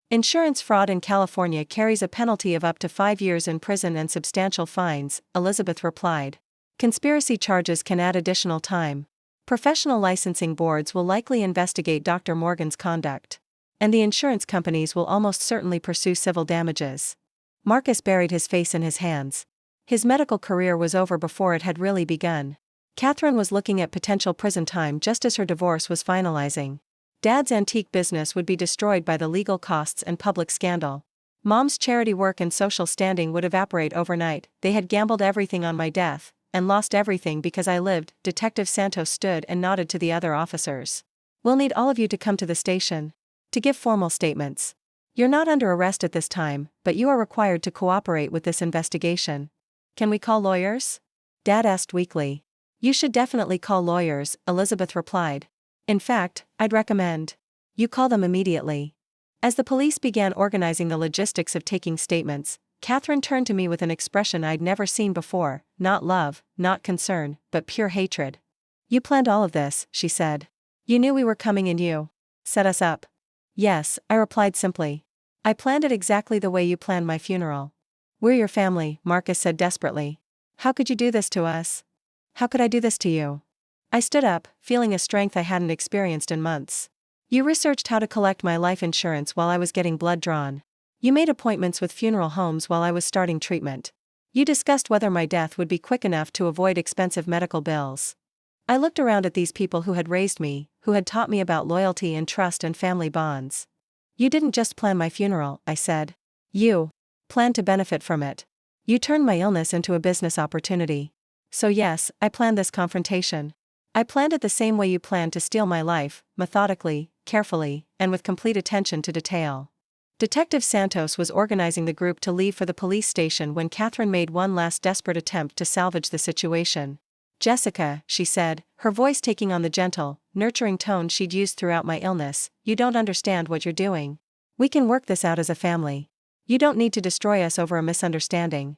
Insurance fraud in California carries a penalty of up to 5 years in prison and substantial fines, Elizabeth replied. Conspiracy charges can add additional time. Professional licensing boards will likely investigate Dr. Morgan's conduct. And the insurance companies will almost certainly pursue civil damages. Marcus buried his face in his hands. His medical career was over before it had really begun. Catherine was looking at potential prison time just as her divorce was finalizing. Dad's antique business would be destroyed by the legal costs and public scandal. Mom's charity work and social standing would evaporate overnight. They had gambled everything on my death, and lost everything because I lived. Detective Santos stood and nodded to the other officers. We'll need all of you to come to the station to give formal statements. You're not under arrest at this time, but you are required to cooperate with this investigation. Can we call lawyers? Dad asked weakly. You should definitely call lawyers, Elizabeth replied. In fact, I'd recommend You call them immediately. As the police began organizing the logistics of taking statements, Catherine turned to me with an expression I'd never seen before, not love, not concern, but pure hatred. You planned all of this, she said. You knew we were coming and you set us up. Yes, I replied simply. I planned it exactly the way you planned my funeral. We're your family, Marcus said desperately. How could you do this to us? How could I do this to you? I stood up, feeling a strength I hadn't experienced in months. You researched how to collect my life insurance while I was getting blood drawn. You made appointments with funeral homes while I was starting treatment. You discussed whether my death would be quick enough to avoid expensive medical bills. I looked around at these people who had raised me, who had taught me about loyalty and trust and family bonds. You didn't just plan my funeral, I said. You planned to benefit from it. You turned my illness into a business opportunity. So yes, I planned this confrontation. I planned it the same way you planned to steal my life, methodically, carefully, and with complete attention to detail. Detective Santos was organizing the group to leave for the police station when Catherine made one last desperate attempt to salvage the situation. Jessica, she said, her voice taking on the gentle, nurturing tone she'd used throughout my illness, you don't understand what you're doing. We can work this out as a family. You don't need to destroy us over a misunderstanding.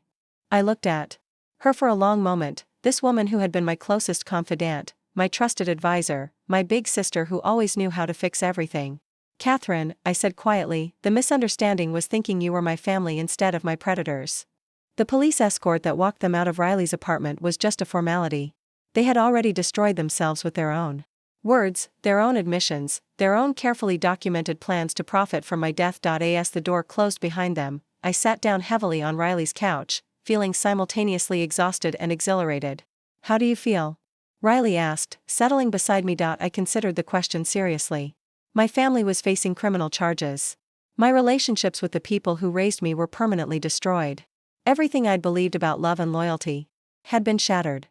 I looked at her for a long moment, this woman who had been my closest confidant, my trusted advisor, my big sister who always knew how to fix everything. Catherine, I said quietly, the misunderstanding was thinking you were my family instead of my predators. The police escort that walked them out of Riley's apartment was just a formality. They had already destroyed themselves with their own words, their own admissions, their own carefully documented plans to profit from my death. As the door closed behind them, I sat down heavily on Riley's couch, feeling simultaneously exhausted and exhilarated. How do you feel? Riley asked, settling beside me. I considered the question seriously. My family was facing criminal charges. My relationships with the people who raised me were permanently destroyed. Everything I'd believed about love and loyalty had been shattered.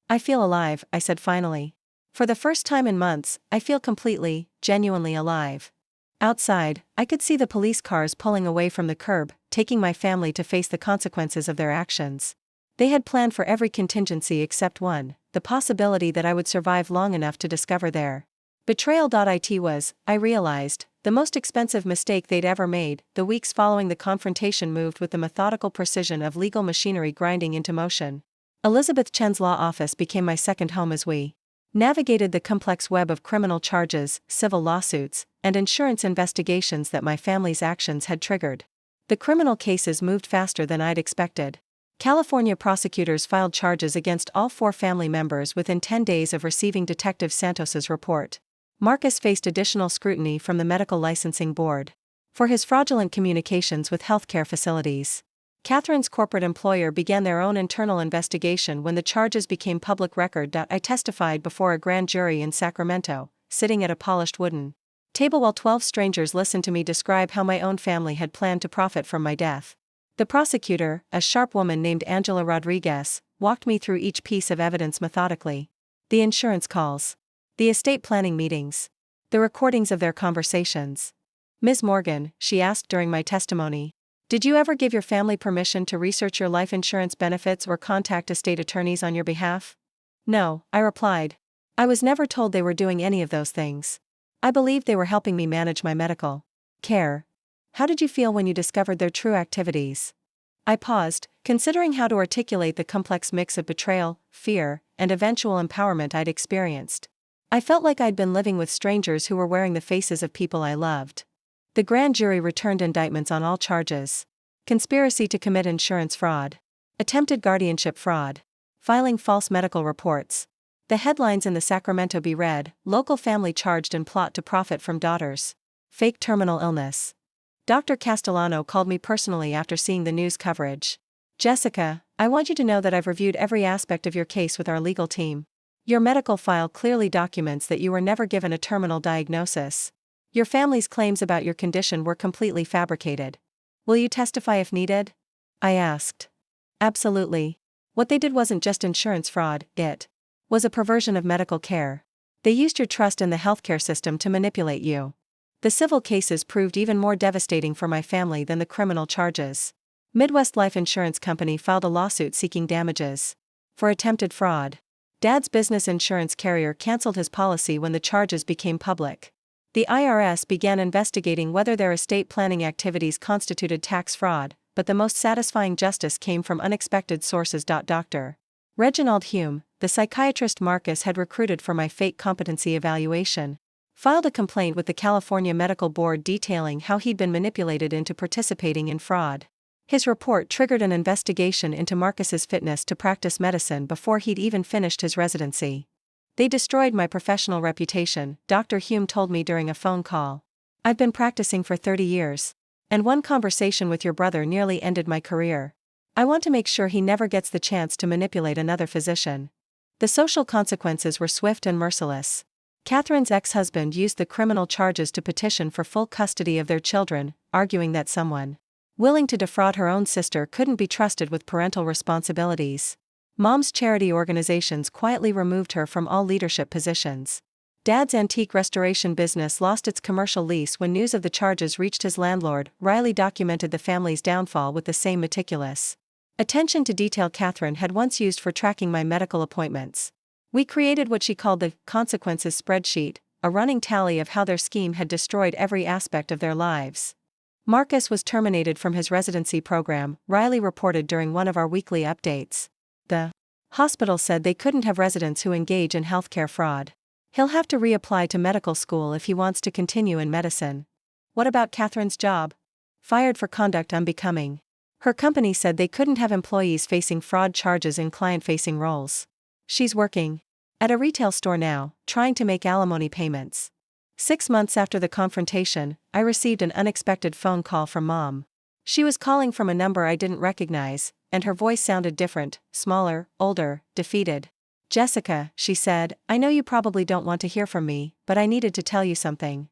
I feel alive, I said finally. For the first time in months, I feel completely, genuinely alive. Outside, I could see the police cars pulling away from the curb, taking my family to face the consequences of their actions. They had planned for every contingency except one, the possibility that I would survive long enough to discover their betrayal. It was, I realized, the most expensive mistake they'd ever made. The weeks following the confrontation moved with the methodical precision of legal machinery grinding into motion. Elizabeth Chen's law office became my second home as we navigated the complex web of criminal charges, civil lawsuits, and insurance investigations that my family's actions had triggered. The criminal cases moved faster than I'd expected. California prosecutors filed charges against all 4 family members within 10 days of receiving Detective Santos's report. Marcus faced additional scrutiny from the Medical Licensing Board for his fraudulent communications with healthcare facilities. Catherine's corporate employer began their own internal investigation when the charges became public record. I testified before a grand jury in Sacramento, sitting at a polished wooden table while 12 strangers listened to me describe how my own family had planned to profit from my death. The prosecutor, a sharp woman named Angela Rodriguez, walked me through each piece of evidence methodically. The insurance calls. The estate planning meetings. The recordings of their conversations. Ms. Morgan, she asked during my testimony, did you ever give your family permission to research your life insurance benefits or contact estate attorneys on your behalf? No, I replied. I was never told they were doing any of those things. I believed they were helping me manage my medical care. How did you feel when you discovered their true activities? I paused, considering how to articulate the complex mix of betrayal, fear, and eventual empowerment I'd experienced. I felt like I'd been living with strangers who were wearing the faces of people I loved. The grand jury returned indictments on all charges. Conspiracy to commit insurance fraud. Attempted guardianship fraud. Filing false medical reports. The headlines in the Sacramento Bee read, local family charged in plot to profit from daughters. Fake terminal illness. Dr. Castellano called me personally after seeing the news coverage. Jessica, I want you to know that I've reviewed every aspect of your case with our legal team. Your medical file clearly documents that you were never given a terminal diagnosis. Your family's claims about your condition were completely fabricated. Will you testify if needed? I asked. Absolutely. What they did wasn't just insurance fraud, it was a perversion of medical care. They used your trust in the healthcare system to manipulate you. The civil cases proved even more devastating for my family than the criminal charges. Midwest Life Insurance Company filed a lawsuit seeking damages for attempted fraud. Dad's business insurance carrier canceled his policy when the charges became public. The IRS began investigating whether their estate planning activities constituted tax fraud, but the most satisfying justice came from unexpected sources. Dr. Reginald Hume, the psychiatrist Marcus had recruited for my fake competency evaluation, filed a complaint with the California Medical Board detailing how he'd been manipulated into participating in fraud. His report triggered an investigation into Marcus's fitness to practice medicine before he'd even finished his residency. They destroyed my professional reputation, Dr. Hume told me during a phone call. I've been practicing for 30 years. And one conversation with your brother nearly ended my career. I want to make sure he never gets the chance to manipulate another physician. The social consequences were swift and merciless. Catherine's ex-husband used the criminal charges to petition for full custody of their children, arguing that someone willing to defraud her own sister couldn't be trusted with parental responsibilities. Mom's charity organizations quietly removed her from all leadership positions. Dad's antique restoration business lost its commercial lease when news of the charges reached his landlord. Riley documented the family's downfall with the same meticulous attention to detail Catherine had once used for tracking my medical appointments. We created what she called the consequences spreadsheet, a running tally of how their scheme had destroyed every aspect of their lives. Marcus was terminated from his residency program, Riley reported during one of our weekly updates. The hospital said they couldn't have residents who engage in healthcare fraud. He'll have to reapply to medical school if he wants to continue in medicine. What about Catherine's job? Fired for conduct unbecoming. Her company said they couldn't have employees facing fraud charges in client-facing roles. She's working at a retail store now, trying to make alimony payments. 6 months after the confrontation, I received an unexpected phone call from Mom. She was calling from a number I didn't recognize, and her voice sounded different, smaller, older, defeated. Jessica, she said, I know you probably don't want to hear from me, but I needed to tell you something.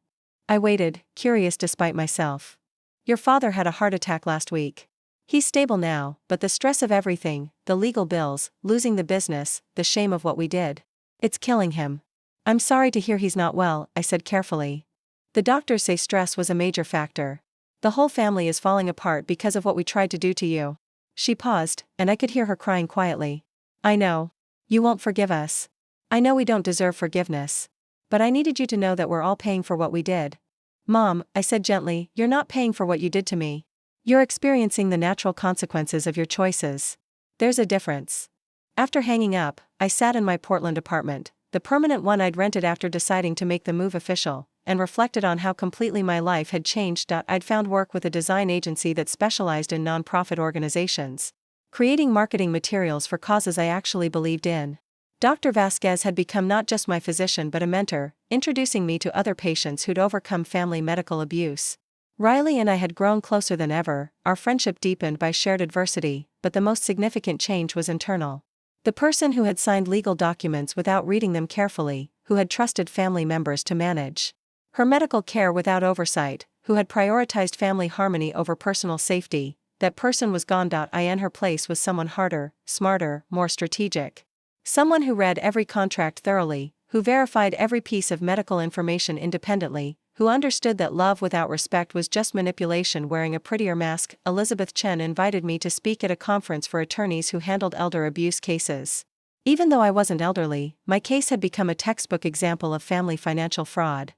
I waited, curious despite myself. Your father had a heart attack last week. He's stable now, but the stress of everything, the legal bills, losing the business, the shame of what we did. It's killing him. I'm sorry to hear he's not well, I said carefully. The doctors say stress was a major factor. The whole family is falling apart because of what we tried to do to you. She paused, and I could hear her crying quietly. I know. You won't forgive us. I know we don't deserve forgiveness. But I needed you to know that we're all paying for what we did. Mom, I said gently, you're not paying for what you did to me. You're experiencing the natural consequences of your choices. There's a difference. After hanging up, I sat in my Portland apartment, the permanent one I'd rented after deciding to make the move official, and reflected on how completely my life had changed. I'd found work with a design agency that specialized in nonprofit organizations, creating marketing materials for causes I actually believed in. Dr. Vasquez had become not just my physician but a mentor, introducing me to other patients who'd overcome family medical abuse. Riley and I had grown closer than ever, our friendship deepened by shared adversity, but the most significant change was internal. The person who had signed legal documents without reading them carefully, who had trusted family members to manage her medical care without oversight, who had prioritized family harmony over personal safety, that person was gone. In her place was someone harder, smarter, more strategic. Someone who read every contract thoroughly, who verified every piece of medical information independently, who understood that love without respect was just manipulation wearing a prettier mask. Elizabeth Chen invited me to speak at a conference for attorneys who handled elder abuse cases. Even though I wasn't elderly, my case had become a textbook example of family financial fraud.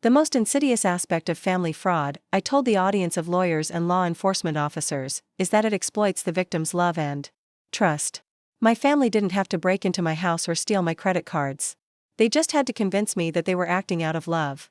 The most insidious aspect of family fraud, I told the audience of lawyers and law enforcement officers, is that it exploits the victim's love and trust. My family didn't have to break into my house or steal my credit cards. They just had to convince me that they were acting out of love.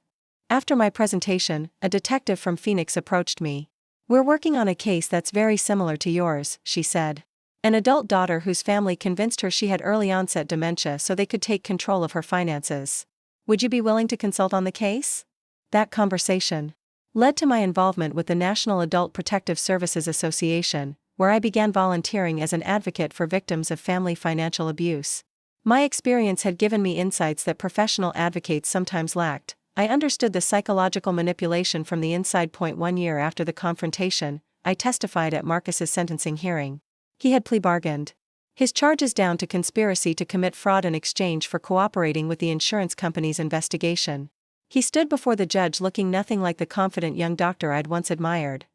After my presentation, a detective from Phoenix approached me. We're working on a case that's very similar to yours, she said. An adult daughter whose family convinced her she had early onset dementia so they could take control of her finances. Would you be willing to consult on the case? That conversation led to my involvement with the National Adult Protective Services Association, where I began volunteering as an advocate for victims of family financial abuse. My experience had given me insights that professional advocates sometimes lacked. I understood the psychological manipulation from the inside. 1 year after the confrontation, I testified at Marcus's sentencing hearing. He had plea bargained his charges down to conspiracy to commit fraud in exchange for cooperating with the insurance company's investigation. He stood before the judge looking nothing like the confident young doctor I'd once admired.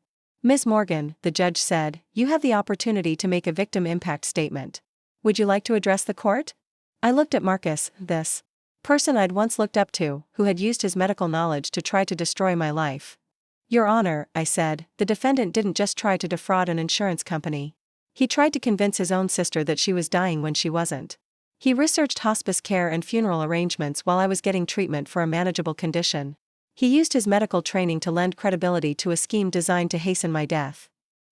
Ms. Morgan, the judge said, you have the opportunity to make a victim impact statement. Would you like to address the court? I looked at Marcus. This Person I'd once looked up to, who had used his medical knowledge to try to destroy my life. Your Honor, I said, the defendant didn't just try to defraud an insurance company. He tried to convince his own sister that she was dying when she wasn't. He researched hospice care and funeral arrangements while I was getting treatment for a manageable condition. He used his medical training to lend credibility to a scheme designed to hasten my death.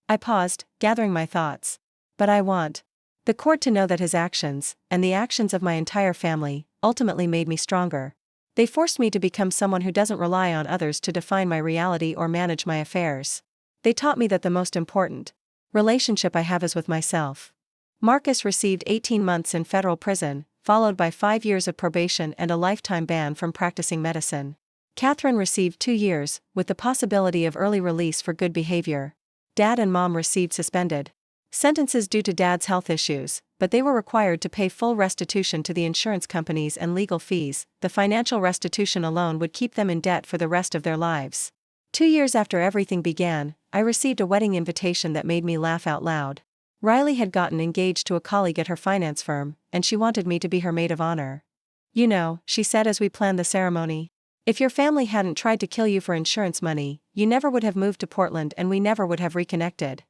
I paused, gathering my thoughts. But I want the court to know that his actions, and the actions of my entire family, ultimately made me stronger. They forced me to become someone who doesn't rely on others to define my reality or manage my affairs. They taught me that the most important relationship I have is with myself. Marcus received 18 months in federal prison, followed by 5 years of probation and a lifetime ban from practicing medicine. Catherine received 2 years, with the possibility of early release for good behavior. Dad and Mom received suspended sentences due to Dad's health issues, but they were required to pay full restitution to the insurance companies and legal fees. The financial restitution alone would keep them in debt for the rest of their lives. 2 years after everything began, I received a wedding invitation that made me laugh out loud. Riley had gotten engaged to a colleague at her finance firm, and she wanted me to be her maid of honor. You know, she said as we planned the ceremony, if your family hadn't tried to kill you for insurance money, you never would have moved to Portland and we never would have reconnected.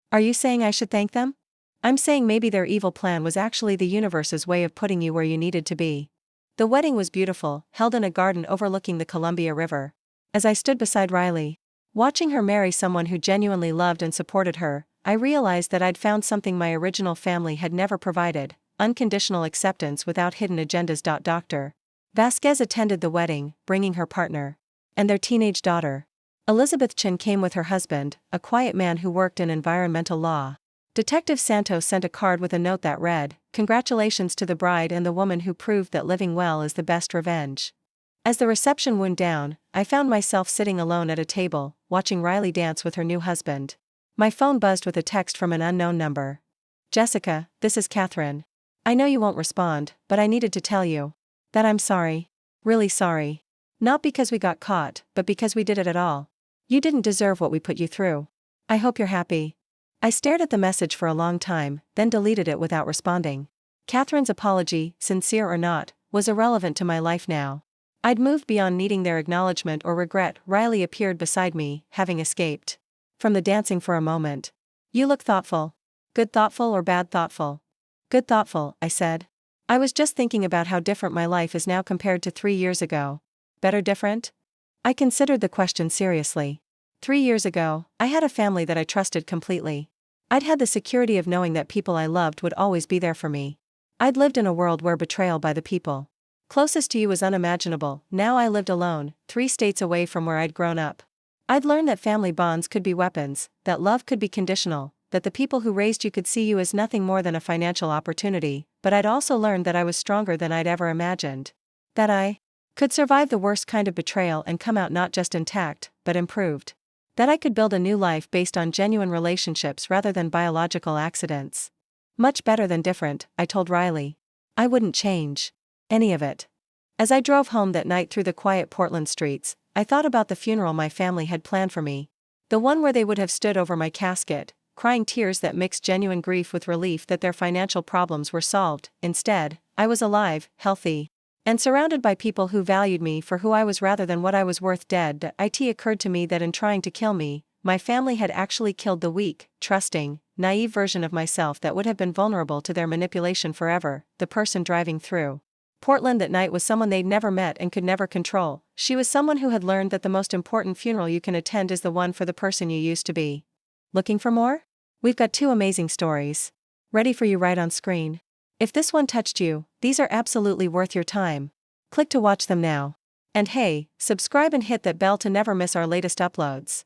Are you saying I should thank them? I'm saying maybe their evil plan was actually the universe's way of putting you where you needed to be. The wedding was beautiful, held in a garden overlooking the Columbia River. As I stood beside Riley, watching her marry someone who genuinely loved and supported her, I realized that I'd found something my original family had never provided: unconditional acceptance without hidden agendas. Dr. Vasquez attended the wedding, bringing her partner and their teenage daughter. Elizabeth Chin came with her husband, a quiet man who worked in environmental law. Detective Santos sent a card with a note that read, "Congratulations to the bride and the woman who proved that living well is the best revenge." As the reception wound down, I found myself sitting alone at a table, watching Riley dance with her new husband. My phone buzzed with a text from an unknown number. "Jessica, this is Catherine. I know you won't respond, but I needed to tell you that I'm sorry. Really sorry. Not because we got caught, but because we did it at all. You didn't deserve what we put you through. I hope you're happy." I stared at the message for a long time, then deleted it without responding. Catherine's apology, sincere or not, was irrelevant to my life now. I'd moved beyond needing their acknowledgement or regret. Riley appeared beside me, having escaped from the dancing for a moment. "You look thoughtful." "Good thoughtful or bad thoughtful?" "Good thoughtful," I said. "I was just thinking about how different my life is now compared to 3 years ago." "Better different?" I considered the question seriously. 3 years ago, I had a family that I trusted completely. I'd had the security of knowing that people I loved would always be there for me. I'd lived in a world where betrayal by the people closest to you was unimaginable. Now I lived alone, 3 states away from where I'd grown up. I'd learned that family bonds could be weapons, that love could be conditional, that the people who raised you could see you as nothing more than a financial opportunity, but I'd also learned that I was stronger than I'd ever imagined. That I could survive the worst kind of betrayal and come out not just intact, but improved. That I could build a new life based on genuine relationships rather than biological accidents. Much better than different, I told Riley. I wouldn't change any of it. As I drove home that night through the quiet Portland streets, I thought about the funeral my family had planned for me. The one where they would have stood over my casket, crying tears that mixed genuine grief with relief that their financial problems were solved. Instead, I was alive, healthy, and surrounded by people who valued me for who I was rather than what I was worth. Dead. It occurred to me that in trying to kill me, my family had actually killed the weak, trusting, naive version of myself that would have been vulnerable to their manipulation forever. The person driving through Portland that night was someone they'd never met and could never control. She was someone who had learned that the most important funeral you can attend is the one for the person you used to be. Looking for more? We've got 2 amazing stories ready for you right on screen. If this one touched you, these are absolutely worth your time. Click to watch them now. And hey, subscribe and hit that bell to never miss our latest uploads.